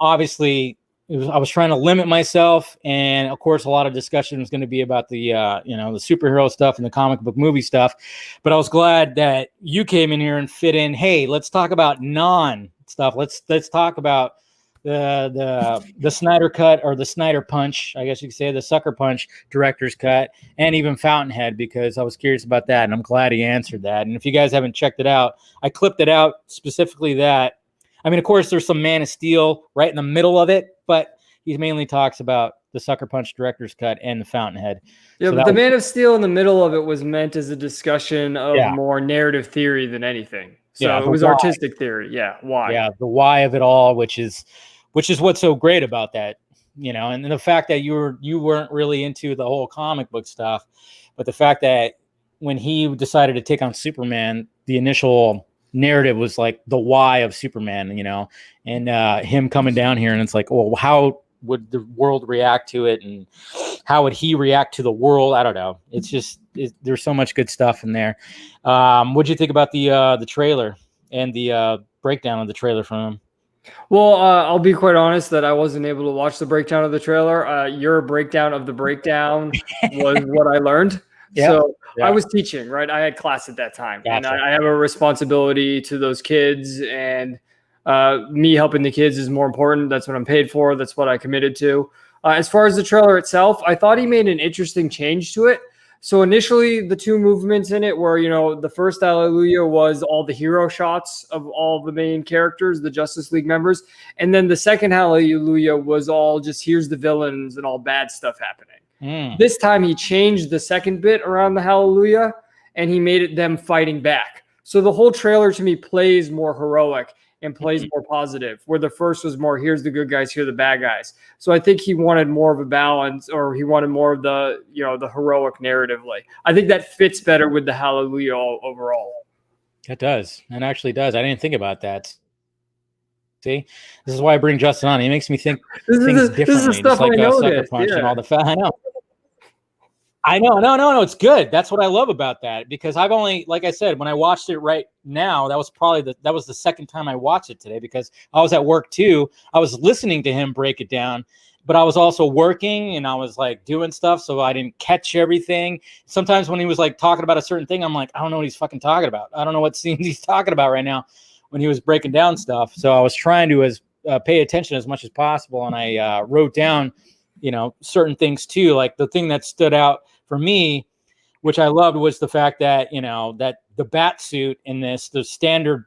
obviously I was trying to limit myself. And of course, a lot of discussion was going to be about the superhero stuff and the comic book movie stuff. But I was glad that you came in here and fit in. Hey, let's talk about non stuff. Let's talk about the Snyder cut, or the Snyder punch, I guess you could say, the Sucker Punch director's cut, and even Fountainhead, because I was curious about that. And I'm glad he answered that. And if you guys haven't checked it out, I clipped it out specifically that. I mean, of course, there's some Man of Steel right in the middle of it, but he mainly talks about the Sucker Punch director's cut and the Fountainhead. Yeah, so but the Man of Steel in the middle of it was meant as a discussion of Yeah. more narrative theory than anything. So Yeah, it the was why. artistic theory. Yeah, why? Yeah, the why of it all, which is what's so great about that, and the fact that you weren't really into the whole comic book stuff, but the fact that when he decided to take on Superman, the initial narrative was like the why of Superman, and him coming down here, and it's like, well, how would the world react to it, and how would he react to the world? I don't know. It's just there's so much good stuff in there. What'd you think about the trailer and the breakdown of the trailer from him? Well, I'll be quite honest that I wasn't able to watch the breakdown of the trailer. Your breakdown of the breakdown was what I learned. Yeah. So Yeah. I was teaching, right? I had class at that time. Gotcha. And I have a responsibility to those kids, and me helping the kids is more important. That's what I'm paid for. That's what I committed to. As far as the trailer itself, I thought he made an interesting change to it. So initially, the 2 movements in it were, the first Hallelujah was all the hero shots of all the main characters, the Justice League members. And then the second Hallelujah was all just, here's the villains and all bad stuff happening. This time he changed the second bit around the Hallelujah, and he made it them fighting back. So the whole trailer to me plays more heroic and plays more positive, where the first was more, here's the good guys, here are the bad guys. So I think he wanted more of a balance, or he wanted more of the, the heroic narratively. I think that fits better with the Hallelujah overall. It does. It actually does. I didn't think about that. See, this is why I bring Justin on. He makes me think things differently. This is stuff just like I know. Sucker Punch and all the I know. No. It's good. That's what I love about that, because I've only, like I said, when I watched it right now, that was probably that was the second time I watched it today, because I was at work too. I was listening to him break it down, but I was also working and I was doing stuff, so I didn't catch everything. Sometimes when he was talking about a certain thing, I'm like, I don't know what he's fucking talking about. I don't know what scenes he's talking about right now when he was breaking down stuff. So I was trying to pay attention as much as possible, and I wrote down, certain things too. Like the thing that stood out for me, which I loved, was the fact that, that the bat suit in this, the standard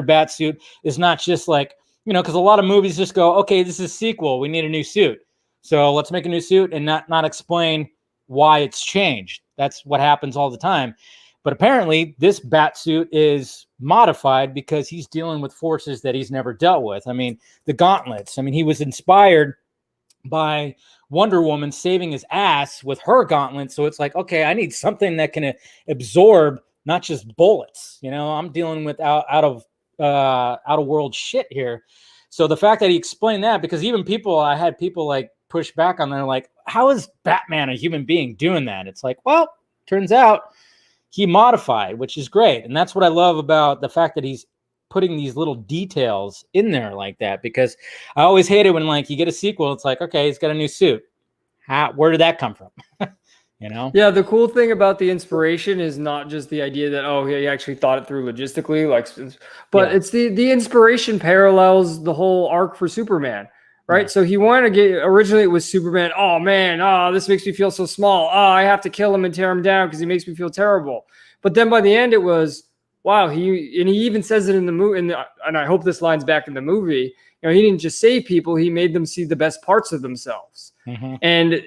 bat suit, is not just because a lot of movies just go, okay, this is a sequel, we need a new suit, so let's make a new suit, and not explain why it's changed. That's what happens all the time. But apparently this bat suit is modified because he's dealing with forces that he's never dealt with. I mean, the gauntlets. I mean, he was inspired by Wonder Woman saving his ass with her gauntlet. So it's like, okay, I need something that can absorb not just bullets. I'm dealing with out of out of world shit here. So the fact that he explained that, because even I had people like push back on there, like, how is Batman, a human being, doing that? It's like, well, turns out he modified, which is great. And that's what I love about the fact that he's putting these little details in there like that, because I always hate it when like you get a sequel, it's like, okay, he's got a new suit. Where did that come from? You know? Yeah, the cool thing about the inspiration is not just the idea that, oh, he actually thought it through logistically, but it's the inspiration parallels the whole arc for Superman, right? Yeah. So he wanted to originally it was Superman, oh man, this makes me feel so small. Oh, I have to kill him and tear him down because he makes me feel terrible. But then by the end it was, wow, he even says it in the movie, and I hope this lines back in the movie, he didn't just save people, he made them see the best parts of themselves. Mm-hmm. And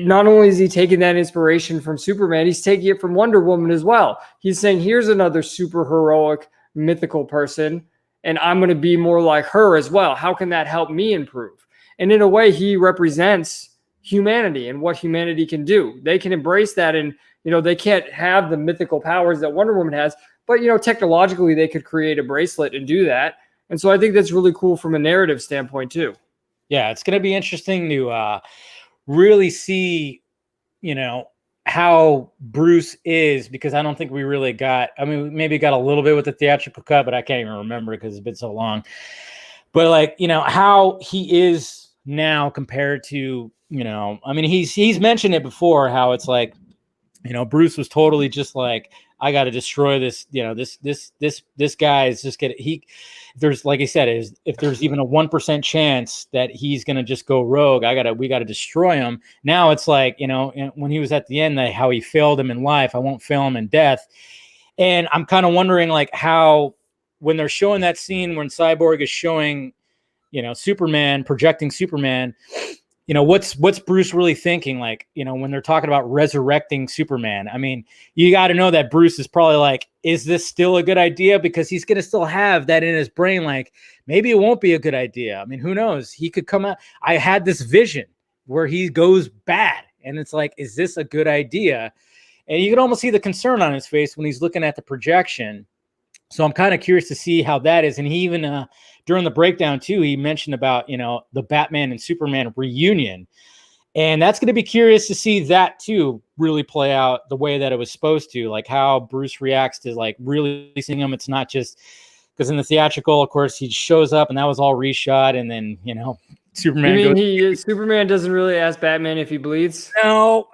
not only is he taking that inspiration from Superman, he's taking it from Wonder Woman as well. He's saying, here's another super heroic, mythical person, and I'm going to be more like her as well. How can that help me improve? And in a way, he represents humanity and what humanity can do. They can embrace that, and they can't have the mythical powers that Wonder Woman has, but technologically they could create a bracelet and do that. And so I think that's really cool from a narrative standpoint too. Yeah, it's going to be interesting to really see, how Bruce is, because I don't think we really got, we maybe got a little bit with the theatrical cut, but I can't even remember because it's been so long. But like, how he is now compared to, he's mentioned it before, how it's like, Bruce was totally just like, I got to destroy this, this guy is just there's, like I said, if there's even a 1% chance that he's going to just go rogue, we got to destroy him. Now it's like, when he was at the end, how he failed him in life, I won't fail him in death. And I'm kind of wondering like how, when they're showing that scene when Cyborg is showing, Superman, projecting Superman, what's Bruce really thinking? Like, when they're talking about resurrecting Superman, you got to know that Bruce is probably like, is this still a good idea? Because he's going to still have that in his brain. Like, maybe it won't be a good idea. Who knows? He could come out. I had this vision where he goes bad, and it's like, is this a good idea? And you can almost see the concern on his face when he's looking at the projection. So I'm kind of curious to see how that is. And he even, during the breakdown too, he mentioned about, the Batman and Superman reunion. And that's going to be curious to see that too really play out the way that it was supposed to, like how Bruce reacts to like really seeing him. It's not just because in the theatrical, of course, he shows up and that was all reshot. And then, Superman Superman doesn't really ask Batman if he bleeds? No.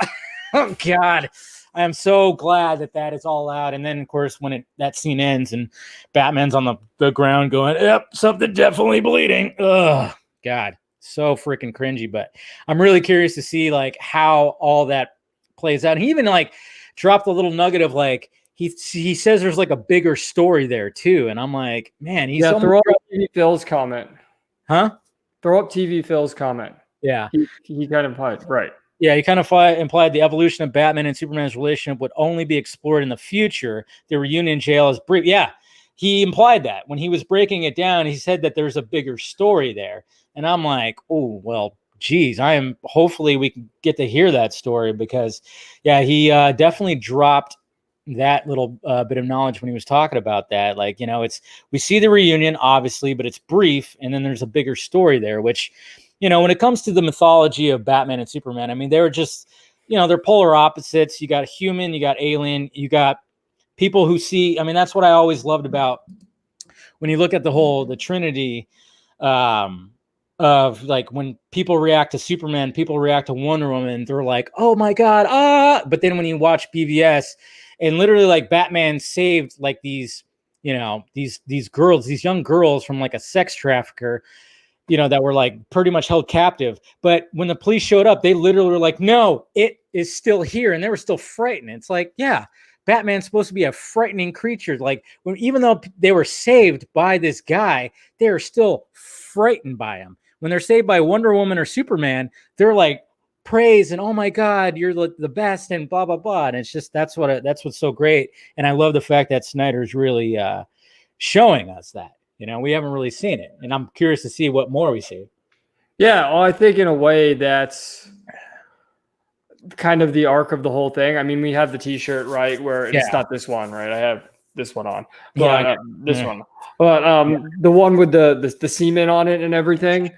Oh, God. I am so glad that is all out. And then, of course, when that scene ends and Batman's on the ground going, yep, something definitely bleeding. Ugh, God, so freaking cringy. But I'm really curious to see, like, how all that plays out. And he even, like, dropped a little nugget of, like, he says there's, like, a bigger story there, too. And I'm like, man, he's... Yeah, throw up TV Phil's comment. Huh? Throw up TV Phil's comment. Yeah. He kind of implied, right. Yeah, he kind of implied the evolution of Batman and Superman's relationship would only be explored in the future. The reunion in jail is brief. Yeah, he implied that. When he was breaking it down, he said that there's a bigger story there. And I'm like, oh, well, geez, hopefully we can get to hear that story because, yeah, he definitely dropped that little bit of knowledge when he was talking about that. Like, we see the reunion, obviously, but it's brief. And then there's a bigger story there, which... when it comes to the mythology of Batman and Superman, they're just, they're polar opposites. You got human, you got alien, you got people who see, that's what I always loved about when you look at the Trinity of like when people react to Superman, people react to Wonder Woman, they're like, oh my God, but then when you watch BVS and literally like Batman saved like these, these girls, these young girls from like a sex trafficker, that were like pretty much held captive. But when the police showed up, they literally were like, no, it is still here. And they were still frightened. It's like, yeah, Batman's supposed to be a frightening creature. Like even though they were saved by this guy, they are still frightened by him. When they're saved by Wonder Woman or Superman, they're like praise and, oh my God, you're the best and blah, blah, blah. And it's just, that's what's so great. And I love the fact that Snyder's really showing us that. We haven't really seen it, and I'm curious to see what more we see. Yeah, well, I think in a way that's kind of the arc of the whole thing. We have the T-shirt, right, where it's not this one, right? I have this one on, Yeah, but okay. this Yeah. one, but the one with the semen on it and everything.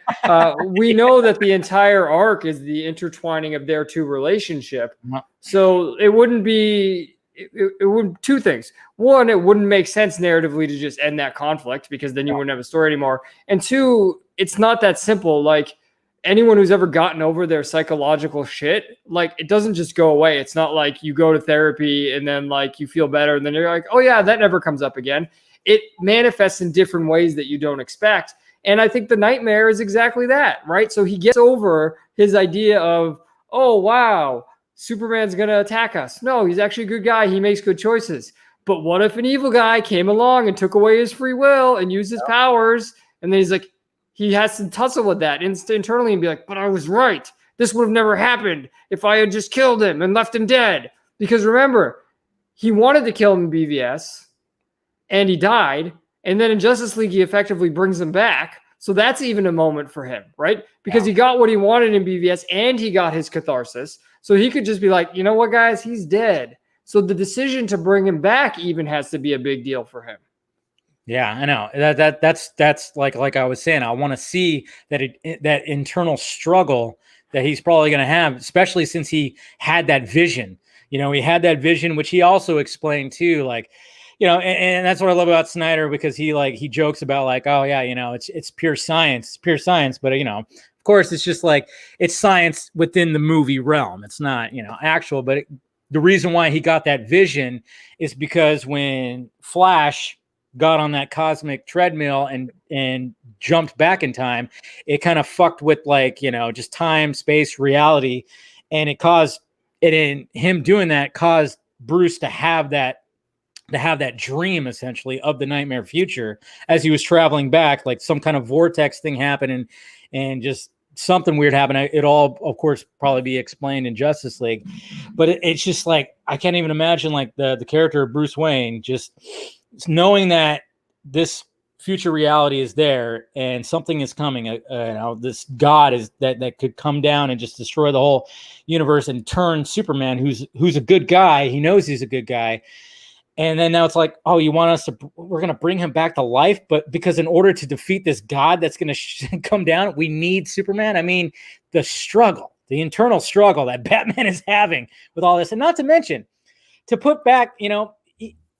We know that the entire arc is the intertwining of their two relationship. So it wouldn't be. It would two things. One, it wouldn't make sense narratively to just end that conflict because then you wouldn't have a story anymore. And two, it's not that simple. Like anyone who's ever gotten over their psychological shit, like it doesn't just go away. It's not like you go to therapy and then like you feel better and then you're like, oh yeah, that never comes up again. It manifests in different ways that you don't expect. And I think the nightmare is exactly that, right? So he gets over his idea of, oh wow, Superman's going to attack us. No, he's actually a good guy. He makes good choices. But what if an evil guy came along and took away his free will and used his powers? And then he's like, he has to tussle with that internally and be like, but I was right. This would have never happened if I had just killed him and left him dead. Because remember, he wanted to kill him in BVS and he died. And then in Justice League, he effectively brings him back. So that's even a moment for him, right? Because he got what he wanted in BVS and he got his catharsis. So he could just be like, you know what, guys, he's dead. So the decision to bring him back even has to be a big deal for him. Yeah, I know that's like I was saying. I want to see that that internal struggle that he's probably going to have, especially since he had that vision. You know, he had that vision, which he also explained too. Like, you know, and that's what I love about Snyder because he jokes about like, oh yeah, you know, it's pure science, but you know, of course, it's just like it's science within the movie realm. It's not, you know, actual, but the reason why he got that vision is because when Flash got on that cosmic treadmill and jumped back in time, it kind of fucked with like, you know, just time, space, reality. And it caused it in him doing that caused Bruce to have that dream essentially of the nightmare future as he was traveling back, like some kind of vortex thing happened and just something weird happened. It all, of course, probably be explained in Justice League, but it's just like, I can't even imagine like the character of Bruce Wayne, just knowing that this future reality is there and something is coming, you know, this God is that could come down and just destroy the whole universe and turn Superman, who's a good guy. He knows he's a good guy. And then now it's like, oh, you want us to, we're going to bring him back to life. But because in order to defeat this God that's going to come down, we need Superman. I mean, the struggle, the internal struggle that Batman is having with all this. And not to mention, to put back, you know,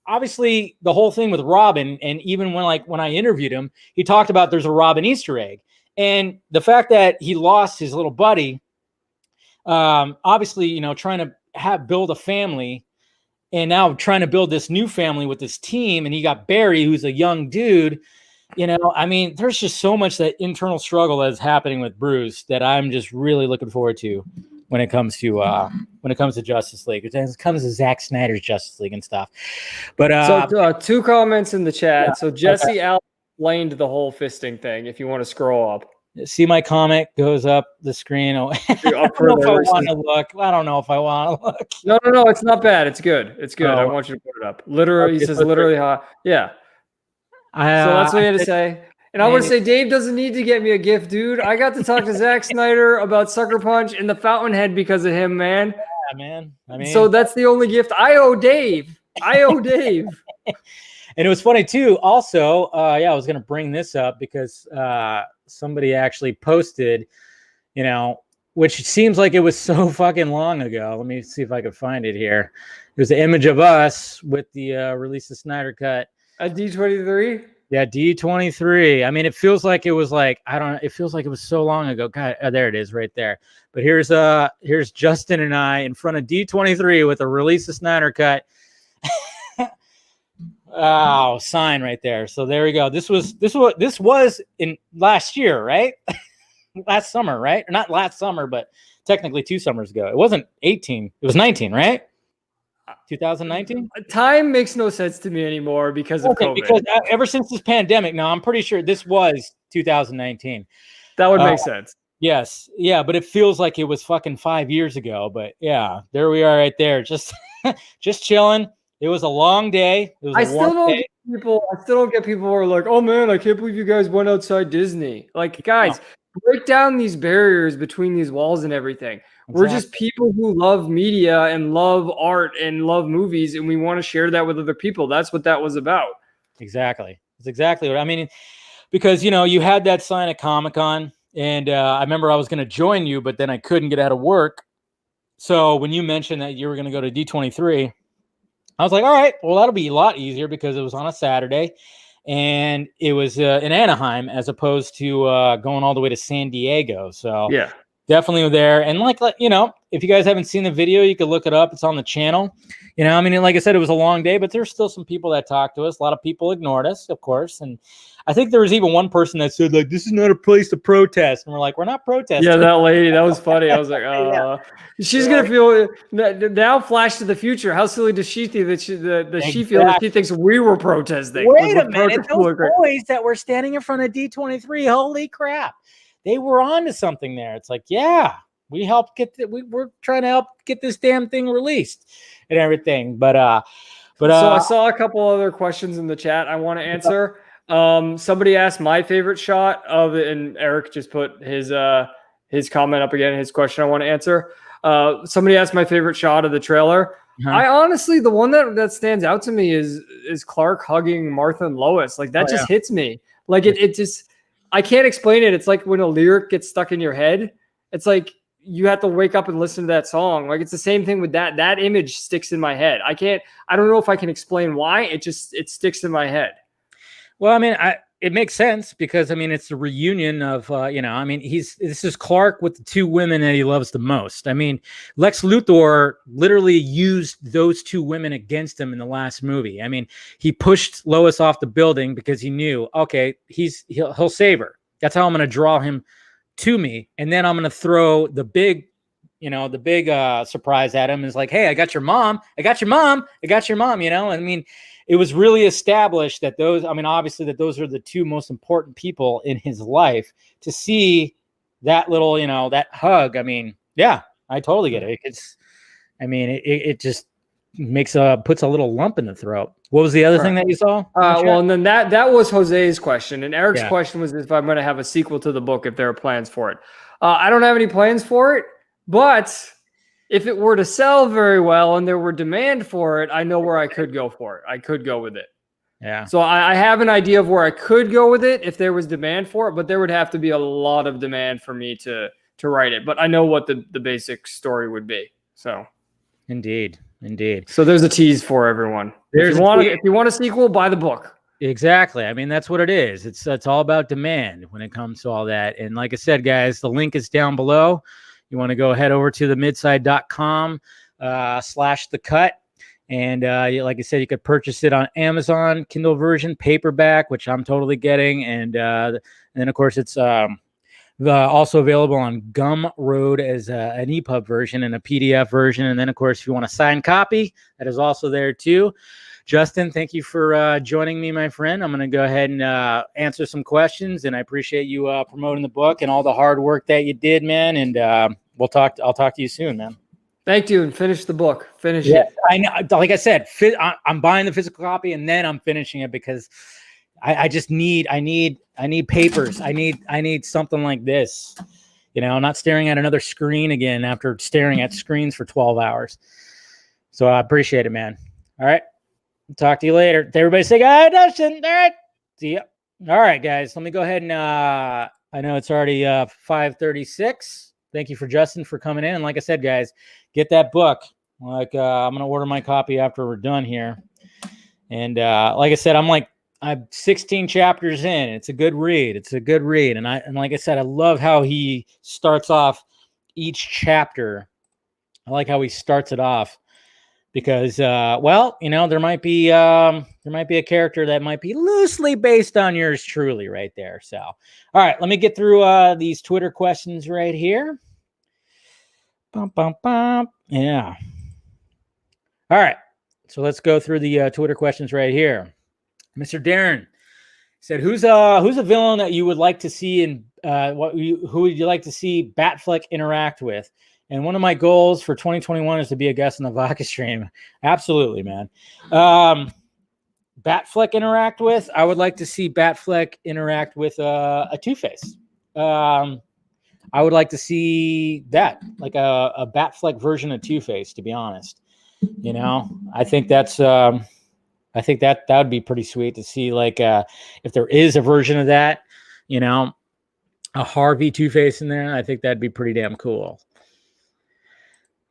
obviously the whole thing with Robin. And even when I interviewed him, he talked about there's a Robin Easter egg. And the fact that he lost his little buddy, obviously, you know, trying to build a family. And now trying to build this new family with this team. And he got Barry, who's a young dude. You know, I mean, there's just so much that internal struggle that's happening with Bruce that I'm just really looking forward to when it comes to Justice League. It comes to Zack Snyder's Justice League and stuff. But so two comments in the chat. Yeah, so Jesse Al explained the whole fisting thing. If you want to scroll up. See, my comment goes up the screen. I don't know if I want to look. I don't know if I want to look. No, it's not bad. It's good. It's good. I want you to put it up. Literally, he says literally hot. Yeah. So that's what he had to say. And I want to say, Dave doesn't need to get me a gift, dude. I got to talk to Zack Snyder about Sucker Punch and the Fountainhead because of him, man. Yeah, man. I mean, so that's the only gift I owe Dave. And it was funny too. Also, I was going to bring this up because somebody actually posted, you know, which seems like it was so fucking long ago. Let me see if I can find it here. It was an image of us with the release of Snyder Cut. A D23? Yeah, D23. I mean, it feels like it was like, I don't know. It feels like it was so long ago. God, there it is right there. But here's Justin and I in front of D23 with a release of Snyder Cut. Oh, sign right there. So there we go. This was in last year, right? Last summer, right? Or not last summer, but technically 2 summers ago. It wasn't 18. It was 19, right? 2019. Time makes no sense to me anymore because of COVID. Because ever since this pandemic, now I'm pretty sure this was 2019. That would make sense. Yes, yeah, but it feels like it was fucking 5 years ago. But yeah, there we are, right there, just chilling. It was a long day. It was I still don't get people who are like, oh man, I can't believe you guys went outside Disney. Like, guys, break down these barriers between these walls and everything. We're just people who love media and love art and love movies, and we want to share that with other people. That's what that was about. Exactly. It's exactly what I mean. Because, you had that sign at Comic-Con, and I remember I was going to join you, but then I couldn't get out of work. So when you mentioned that you were going to go to D23, I was like, all right, well, that'll be a lot easier because it was on a Saturday, and it was in Anaheim as opposed to going all the way to San Diego. So yeah, definitely there. And like, if you guys haven't seen the video, you can look it up. It's on the channel. I mean, like I said, it was a long day, but there's still some people that talked to us. A lot of people ignored us, of course. And I think there was even one person that said, like, this is not a place to protest. And we're like, we're not protesting. Yeah, that lady, that was funny. I was like, she's going to feel now flash to the future. How silly does she think that she feels that she thinks we were protesting? Wait a minute. Those boys that were standing in front of D23, holy crap. They were on to something there. It's like, yeah, we helped we're trying to help get this damn thing released and everything. But so I saw a couple other questions in the chat I want to answer. Somebody asked my favorite shot of it, and Eric just put his comment up again, his question I want to answer. Somebody asked my favorite shot of the trailer. I honestly, the one that stands out to me is Clark hugging Martha and Lois. Like that just hits me. Like it just, I can't explain it. It's like when a lyric gets stuck in your head, it's like you have to wake up and listen to that song. Like it's the same thing with that. That image sticks in my head. I don't know if I can explain why. It sticks in my head. Well, I mean, it makes sense because I mean, it's the reunion of, I mean, this is Clark with the two women that he loves the most. I mean, Lex Luthor literally used those two women against him in the last movie. I mean, he pushed Lois off the building because he knew, okay, he'll save her. That's how I'm going to draw him to me. And then I'm going to throw the big surprise at him is like, hey, I got your mom. I got your mom. I mean, it was really established that obviously that those are the two most important people in his life. To see that little, that hug. I mean, yeah, I totally get it. It just puts a little lump in the throat. What was the other thing that you saw? Well, and then that was Jose's question, and Eric's question was if I'm going to have a sequel to the book, if there are plans for it. I don't have any plans for it, but if it were to sell very well and there were demand for it, I know where I could go for it. I could go with it. Yeah. So I have an idea of where I could go with it if there was demand for it, but there would have to be a lot of demand for me to write it. But I know what the basic story would be. So Indeed. So there's a tease for everyone. If you want a sequel, buy the book. Exactly. I mean, that's what it is. It's all about demand when it comes to all that. And like I said, guys, the link is down below. You want to go head over to themidside.com /the cut. And like I said, you could purchase it on Amazon, Kindle version, paperback, which I'm totally getting. And then, of course, it's also available on Gumroad as an EPUB version and a PDF version. And then, of course, if you want a signed copy, that is also there, too. Justin, thank you for joining me, my friend. I'm going to go ahead and answer some questions. And I appreciate you promoting the book and all the hard work that you did, man. And I'll talk to you soon, man. Thank you, and finish the book. Finish it. I know. Like I said, I'm buying the physical copy and then I'm finishing it because I just need papers. I need something like this. I'm not staring at another screen again after staring at screens for 12 hours. So I appreciate it, man. All right. Talk to you later. Everybody say, Dustin. All right. See ya. All right, guys. Let me go ahead and I know it's already 5:36. Thank you for Justin for coming in. And like I said, guys, get that book. Like I'm gonna order my copy after we're done here. And like I said, I'm 16 chapters in. It's a good read. And like I said, I love how he starts off each chapter. I like how he starts it off. Because, there might be a character that might be loosely based on yours truly right there. So, all right, let me get through these Twitter questions right here. Yeah. All right, so let's go through the Twitter questions right here. Mr. Darren said, "Who's a villain that you would like to see in who would you like to see Batfleck interact with?" And one of my goals for 2021 is to be a guest on the Vodka stream. Absolutely, man. Batfleck interact with? I would like to see Batfleck interact with a Two-Face. I would like to see that, like a Batfleck version of Two-Face, to be honest. You know, I think that's I think that would be pretty sweet to see, like, if there is a version of that, you know, a Harvey Two-Face in there. I think that'd be pretty damn cool.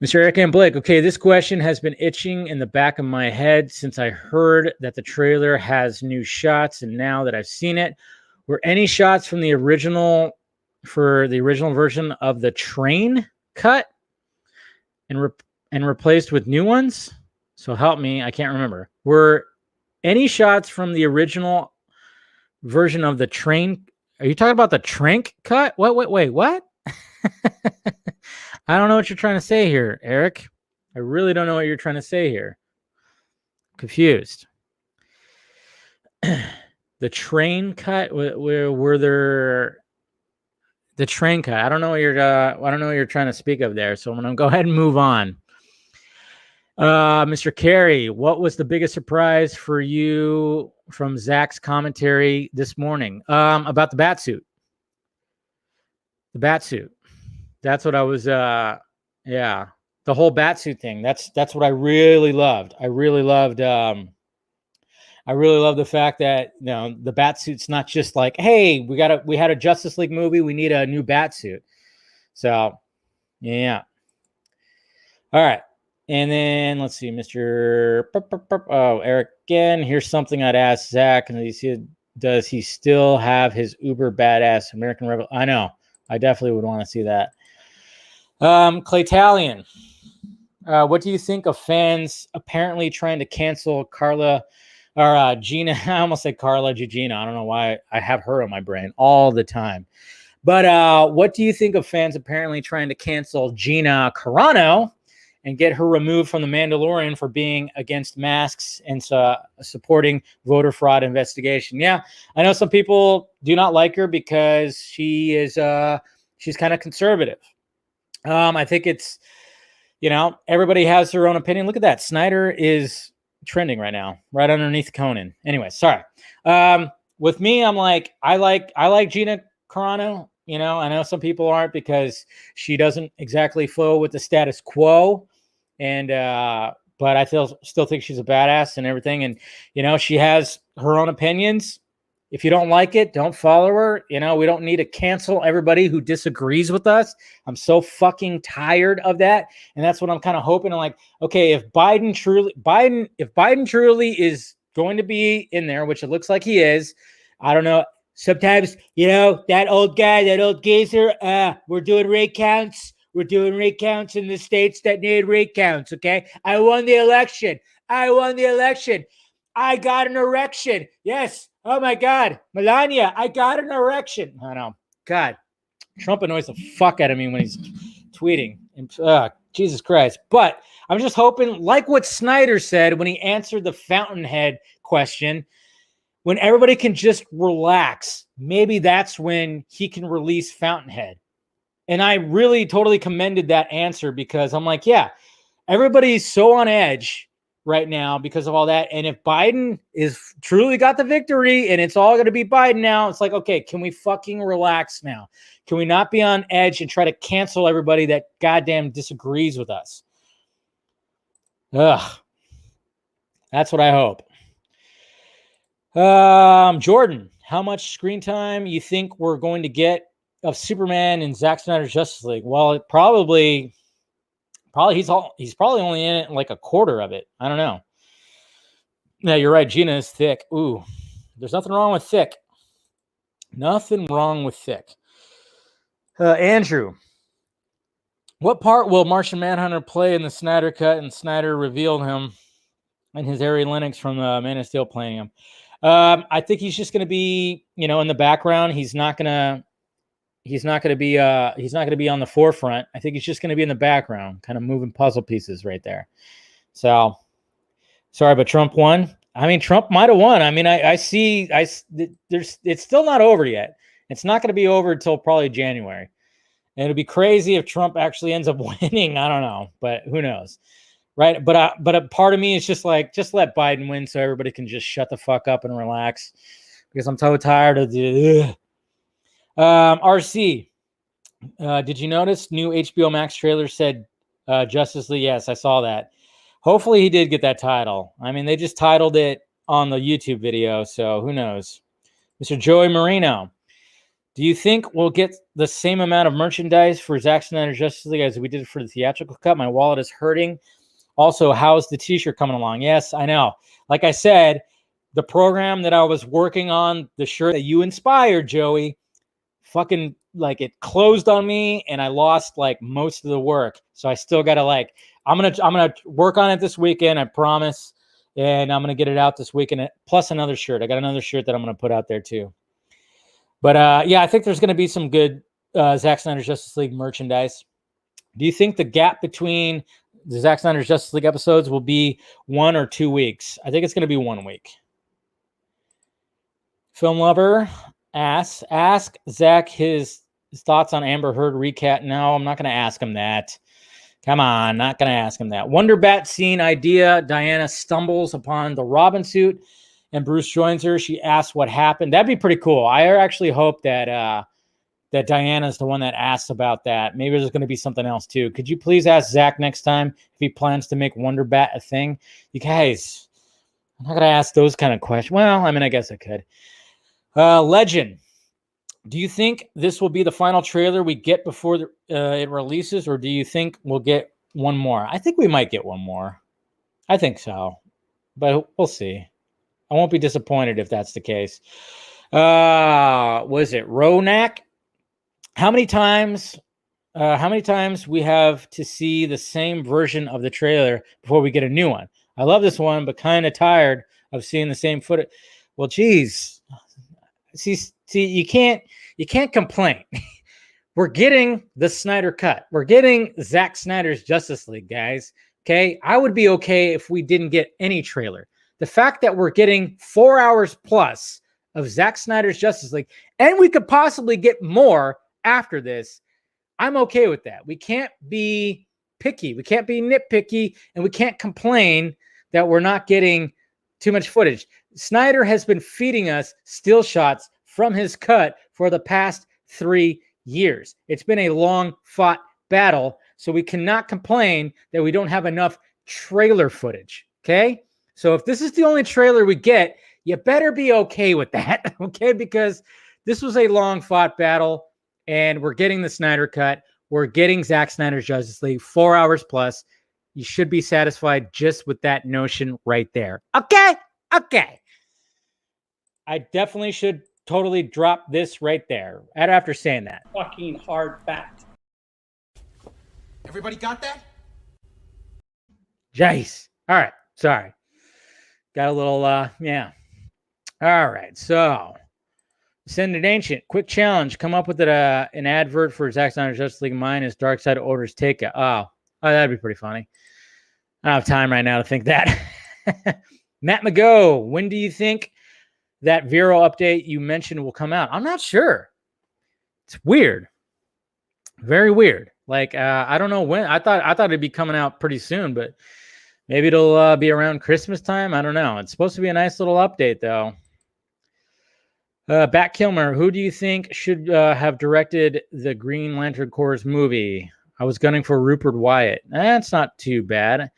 Mr. Eric and Blake, okay, this question has been itching in the back of my head since I heard that the trailer has new shots, and now that I've seen it, were any shots from the original version of the train cut and replaced with new ones? So help me, I can't remember. Were any shots from the original version of the train? Are you talking about the trank cut? Wait, what? I don't know what you're trying to say here, Eric. I really don't know what you're trying to say here. Confused. The train cut? Were there the train cut? I don't know what you're trying to speak of there. So I'm gonna go ahead and move on. Mr. Carey, what was the biggest surprise for you from Zach's commentary this morning? About the Batsuit. The Batsuit. That's what I was, the whole Batsuit thing. That's what I really loved. I really loved the fact that, you know, the Batsuit's not just like, hey, we had a Justice League movie, we need a new Batsuit. So, yeah. All right. And then let's see, Mr. Eric again. Here's something I'd ask Zach. And does he still have his uber badass American Rebel? I know. I definitely would want to see that. Claytalian, what do you think of fans apparently trying to cancel Carla or Gina? I almost said Carla Gugino. I don't know why I have her on my brain all the time. But what do you think of fans apparently trying to cancel Gina Carano and get her removed from The Mandalorian for being against masks and supporting voter fraud investigation? Yeah, I know some people do not like her because she's kind of conservative. I think it's, you know, everybody has their own opinion. Look at that. Snyder is trending right now, right underneath Conan. Anyway, sorry. With me, I'm like, I like Gina Carano. You know, I know some people aren't because she doesn't exactly flow with the status quo. And, but I still think she's a badass and everything. And, you know, she has her own opinions. If you don't like it, don't follow her. You know, we don't need to cancel everybody who disagrees with us. I'm so fucking tired of that. And that's what I'm kind of hoping. I'm like, okay, if Biden truly is going to be in there, which it looks like he is, I don't know. Sometimes, you know, that old geezer, we're doing rate counts. We're doing rate counts in the states that need rate counts, okay? I won the election. I got an erection. Yes. Oh, my God. Melania, I got an erection. I know. God. Trump annoys the fuck out of me when he's tweeting. And, Jesus Christ. But I'm just hoping, like what Snyder said when he answered the Fountainhead question, when everybody can just relax, maybe that's when he can release Fountainhead. And I really totally commended that answer because I'm like, yeah, everybody's so on edge right now because of all that. And if Biden is truly got the victory and it's all going to be Biden now, it's like, okay, can we fucking relax now? Can we not be on edge and try to cancel everybody that goddamn disagrees with us? Ugh. That's what I hope. Jordan, how much screen time you think we're going to get of Superman and Zack Snyder's Justice League? Well, probably he's probably only in it like a quarter of it. I don't know. Yeah, you're right. Gina is thick. Ooh, there's nothing wrong with thick. Nothing wrong with thick. Andrew, what part will Martian Manhunter play in the Snyder Cut? And Snyder revealed him and his Ari Lennox from Man of Steel playing him. I think he's just going to be, you know, in the background. He's not going to be on the forefront. I think he's just going to be in the background, kind of moving puzzle pieces right there. So sorry, but Trump won. I mean, Trump might've won. I mean, it's still not over yet. It's not going to be over until probably January. And it'd be crazy if Trump actually ends up winning. I don't know, but who knows? Right. But a part of me is just like, just let Biden win so everybody can just shut the fuck up and relax because I'm so tired of the RC. Did you notice new HBO Max trailer said Justice League? Yes, I saw that. Hopefully he did get that title. I mean, they just titled it on the YouTube video, so who knows? Mr. Joey Marino, do you think we'll get the same amount of merchandise for Zack Snyder's Justice League as we did for the theatrical cut? My wallet is hurting. Also, how's the t-shirt coming along? Yes, I know. Like I said, the program that I was working on, the shirt that you inspired, Joey, fucking like it closed on me and I lost like most of the work. So I still got to like, I'm going to work on it this weekend. I promise. And I'm going to get it out this weekend. Plus another shirt. I got another shirt that I'm going to put out there too. But yeah, I think there's going to be some good Zack Snyder's Justice League merchandise. Do you think the gap between the Zack Snyder's Justice League episodes will be 1 or 2 weeks? I think it's going to be 1 week. Film Lover ask Zach his thoughts on Amber Heard recap. No, I'm not going to ask him that. Come on, not going to ask him that. Wonder Bat scene idea. Diana stumbles upon the Robin suit and Bruce joins her. She asks what happened. That'd be pretty cool. I actually hope that that Diana's the one that asks about that. Maybe there's going to be something else too. Could you please ask Zach next time if he plans to make Wonder Bat a thing? You guys, I'm not going to ask those kind of questions. Well, I mean, I guess I could. Legend. Do you think this will be the final trailer we get before it releases, or do you think we'll get one more? I think we might get one more. I think so, but we'll see. I won't be disappointed if that's the case. Was it Ronak? How many times we have to see the same version of the trailer before we get a new one? I love this one, but kind of tired of seeing the same footage. Well, geez. See, you can't complain. We're getting the Snyder cut. We're getting Zack Snyder's Justice League, guys. Okay, I would be okay if we didn't get any trailer. The fact that we're getting 4 hours plus of Zack Snyder's Justice League, and we could possibly get more after this, I'm okay with that. We can't be picky. We can't be nitpicky, and we can't complain that we're not getting too much footage. Snyder has been feeding us still shots from his cut for the past 3 years. It's been a long fought battle, so we cannot complain that we don't have enough trailer footage. Okay? So if this is the only trailer we get, you better be okay with that. Okay? Because this was a long fought battle, and we're getting the Snyder cut. We're getting Zack Snyder's Justice League 4 hours plus. You should be satisfied just with that notion right there. Okay? Okay. I definitely should totally drop this right there after saying that. Fucking hard fact. Everybody got that? Jace. All right. Sorry. Got a little, yeah. All right. So, Send it Ancient. Quick challenge. Come up with an advert for Zack Snyder's Justice League. Mine is Dark Side Orders Take It. Oh, that'd be pretty funny. I don't have time right now to think that. Matt McGo, when do you think that Vero update you mentioned will come out? I'm not sure. It's weird. Very weird. Like, I don't know when. I thought it'd be coming out pretty soon, but maybe it'll be around Christmas time. I don't know. It's supposed to be a nice little update, though. Bat Kilmer, who do you think should have directed the Green Lantern Corps movie? I was gunning for Rupert Wyatt. That's not too bad.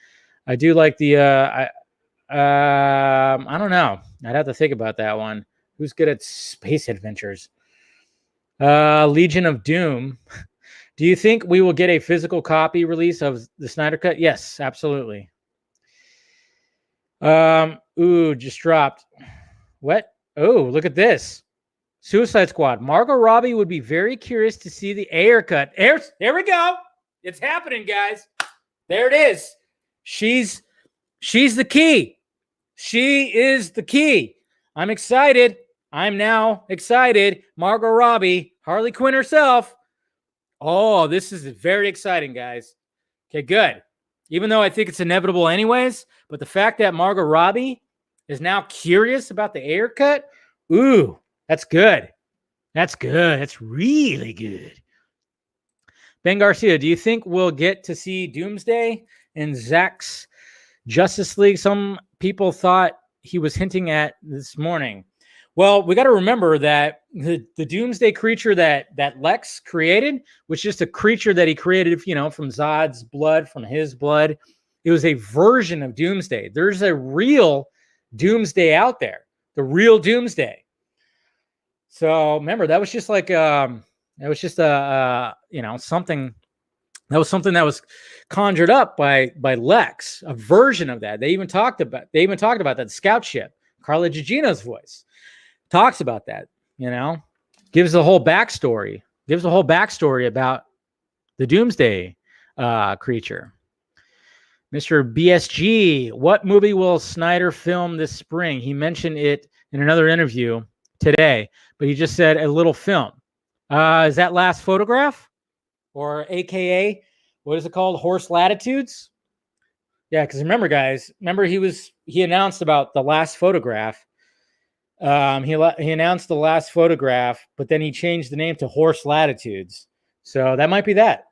I do like the I don't know. I'd have to think about that one. Who's good at space adventures? Legion of Doom. Do you think we will get a physical copy release of the Snyder Cut? Yes, absolutely. Just dropped. What? Oh, look at this. Suicide Squad. Margot Robbie would be very curious to see the Ayer cut. There we go. It's happening, guys. There it is. She's the key. She is the key. I'm excited. I'm now excited. Margot Robbie, Harley Quinn herself. Oh, this is very exciting, guys. Okay, good. Even though I think it's inevitable anyways, but the fact that Margot Robbie is now curious about the Ayer cut, ooh, that's good. That's good. That's really good. Ben Garcia, do you think we'll get to see Doomsday in Zack's Justice League? Some people thought he was hinting at this morning. Well, we got to remember that the doomsday creature that Lex created was just a creature that he created, from Zod's blood, from his blood. It was a version of doomsday. There's a real doomsday out there, the real doomsday. So remember, that was just like something that was something that was conjured up by Lex, a version of that. They even talked about that scout ship. Carla Gugino's voice talks about that, gives the whole backstory about the doomsday creature. Mr. BSG, what movie will Snyder film this spring? He mentioned it in another interview today, but he just said a little film. Is that Last Photograph? Or AKA, what is it called? Horse Latitudes? Yeah, because remember, guys, he announced about the Last Photograph. He announced the Last Photograph, but then he changed the name to Horse Latitudes. So that might be that.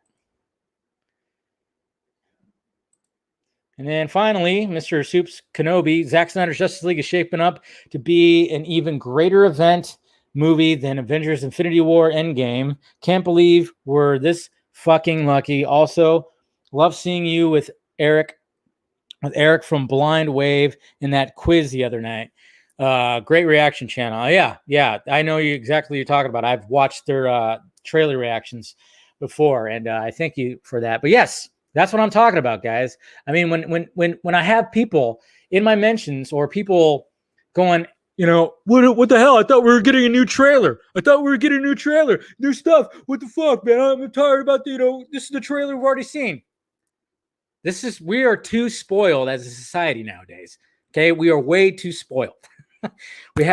And then finally, Mr. Soups Kenobi, Zack Snyder's Justice League is shaping up to be an even greater event movie than Avengers Infinity War Endgame. Can't believe we're this fucking lucky. Also, love seeing you with Eric from Blind Wave in that quiz the other night. Great reaction channel. Yeah, I know exactly what you're talking about. I've watched their trailer reactions before, and I thank you for that. But yes, that's what I'm talking about, guys. I mean, when I have people in my mentions or people going, what the hell? I thought we were getting a new trailer. New stuff. What the fuck, man? I'm tired about this is the trailer we've already seen. We are too spoiled as a society nowadays. Okay, we are way too spoiled. we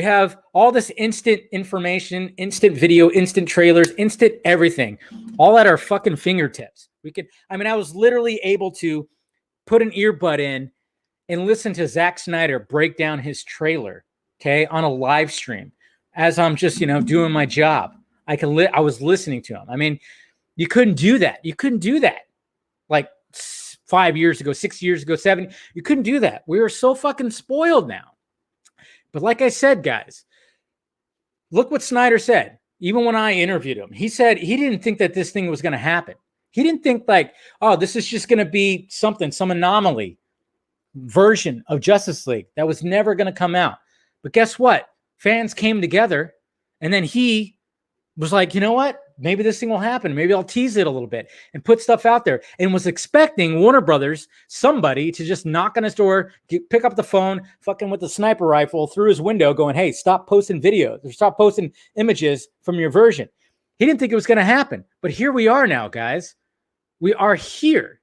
have all this instant information, instant video, instant trailers, instant everything, all at our fucking fingertips. I was literally able to put an earbud in and listen to Zack Snyder break down his trailer, okay, on a live stream as I'm just, doing my job. I was listening to him. I mean, you couldn't do that. Like 5 years ago, 6 years ago, 7. You couldn't do that. We are so fucking spoiled now. But like I said, guys, look what Snyder said. Even when I interviewed him, he said he didn't think that this thing was going to happen. He didn't think this is just going to be some anomaly version of Justice League that was never going to come out. But guess what? Fans came together, and then he was like, you know what? Maybe this thing will happen. Maybe I'll tease it a little bit and put stuff out there, and was expecting Warner Brothers, somebody to just knock on his door, pick up the phone, fucking with the sniper rifle through his window going, hey, stop posting videos or stop posting images from your version. He didn't think it was going to happen, but here we are now, guys. We are here.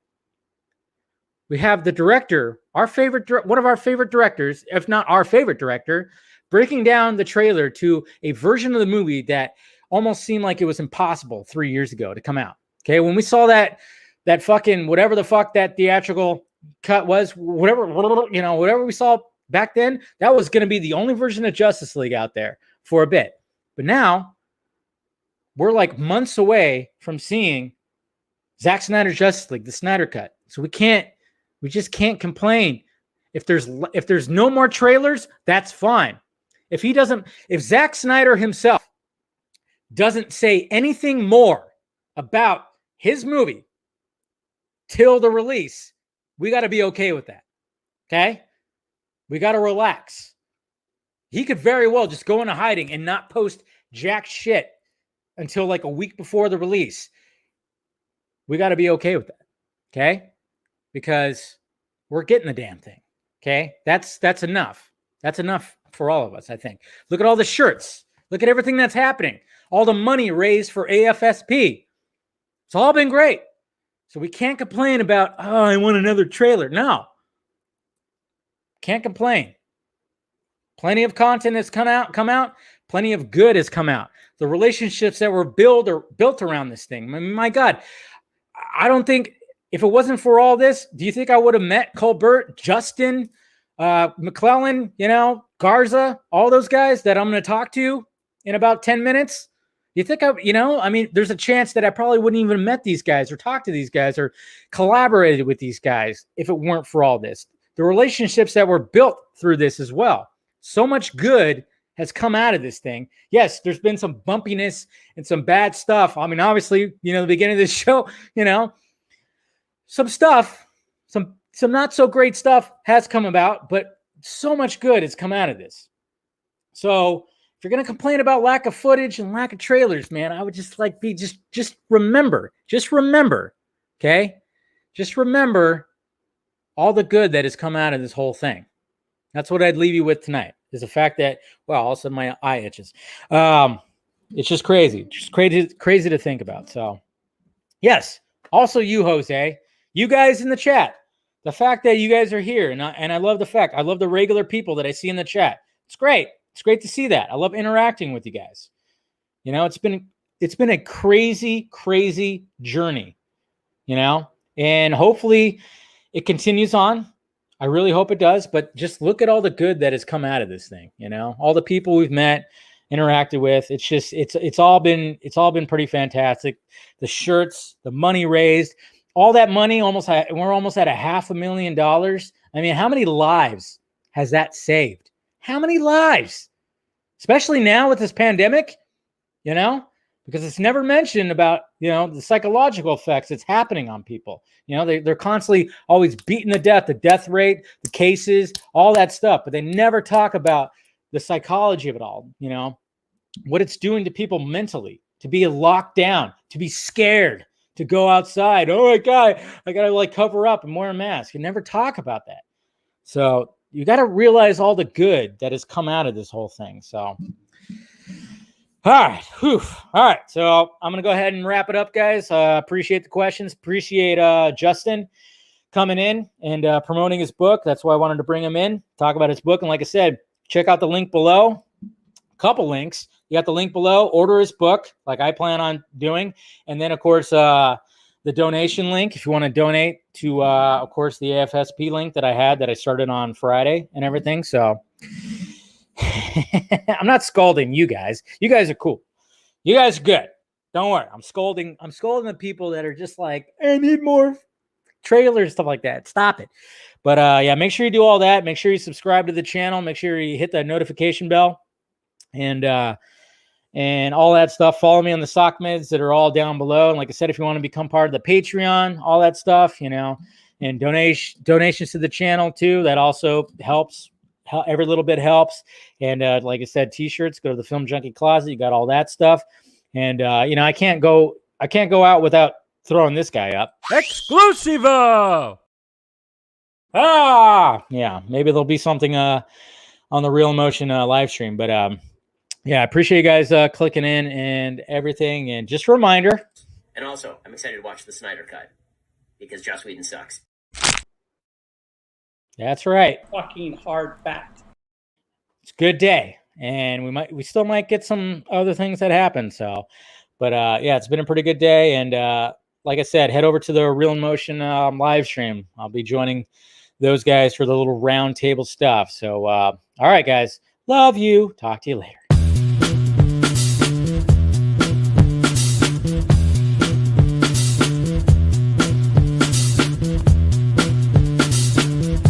We have the director, one of our favorite directors, if not our favorite director, breaking down the trailer to a version of the movie that almost seemed like it was impossible 3 years ago to come out. Okay, when we saw that fucking whatever the fuck that theatrical cut was, whatever we saw back then, that was going to be the only version of Justice League out there for a bit. But now we're like months away from seeing Zack Snyder's Justice League, the Snyder Cut. So we just can't complain. If there's no more trailers, that's fine. If Zack Snyder himself doesn't say anything more about his movie till the release, we got to be okay with that. Okay? We got to relax. He could very well just go into hiding and not post jack shit until like a week before the release. We got to be okay with that. Okay? Because we're getting the damn thing. Okay? That's enough. That's enough for all of us, I think. Look at all the shirts. Look at everything that's happening. All the money raised for AFSP. It's all been great. So we can't complain about, I want another trailer. No. Can't complain. Plenty of content has come out. Plenty of good has come out. The relationships that were built around this thing. My God, I don't think, if it wasn't for all this, do you think I would have met Colbert, Justin, McClellan, Garza, all those guys that I'm going to talk to in about 10 minutes? You think there's a chance that I probably wouldn't even have met these guys or talked to these guys or collaborated with these guys if it weren't for all this. The relationships that were built through this as well. So much good has come out of this thing. Yes, there's been some bumpiness and some bad stuff. I mean, obviously, the beginning of this show, some stuff, some not so great stuff has come about, but so much good has come out of this. So if you're going to complain about lack of footage and lack of trailers, man, I would just just remember, okay? Just remember all the good that has come out of this whole thing. That's what I'd leave you with tonight, is the fact that, well, all of a sudden my eye itches. It's just crazy to think about. So, yes. Also, you, Jose, you guys in the chat, the fact that you guys are here, and I love the fact, I love the regular people that I see in the chat. It's great. It's great to see that. I love interacting with you guys. It's been a crazy, crazy journey, and hopefully it continues on. I really hope it does, but just look at all the good that has come out of this thing, all the people we've met, interacted with. It's just, it's all been pretty fantastic. The shirts, the money raised, all that money, we're almost at $500,000. I mean, how many lives has that saved? How many lives? Especially now with this pandemic, because it's never mentioned about, the psychological effects that's happening on people. They're constantly always beaten to death, the death rate, the cases, all that stuff, but they never talk about the psychology of it all, what it's doing to people mentally, to be locked down, to be scared, to go outside. Oh my God, I got to cover up and wear a mask. You never talk about that. So you got to realize all the good that has come out of this whole thing. So, all right. Whew. All right. So I'm going to go ahead and wrap it up, guys. Appreciate the questions. Appreciate Justin coming in and promoting his book. That's why I wanted to bring him in, talk about his book. And like I said, check out the link below. A couple links. You got the link below. Order his book like I plan on doing. And then, of course, the donation link if you want to donate to, of course, the AFSP link that I started on Friday and everything. So I'm not scolding you guys. You guys are cool. You guys are good. Don't worry. I'm scolding the people that are just like, I need more trailers, stuff like that. Stop it. But yeah, make sure you do all that. Make sure you subscribe to the channel. Make sure you hit that notification bell and all that stuff. Follow me on the sock meds that are all down below. And like I said, if you want to become part of the Patreon, all that stuff, and donations to the channel too, that also helps. Every little bit helps. And like I said, t-shirts, go to the Film Junkie Closet. You got all that stuff. And I can't go out without throwing this guy up. Exclusivo. Yeah, maybe there'll be something on the Real Emotion live stream. But yeah, I appreciate you guys clicking in and everything. And just a reminder. And also, I'm excited to watch the Snyder Cut because Joss Whedon sucks. That's right. Fucking hard fact. It's a good day, and we still might get some other things that happen. So, but yeah, it's been a pretty good day. And like I said, head over to the Real Emotion live stream. I'll be joining those guys for the little round table stuff. So, all right, guys, love you. Talk to you later.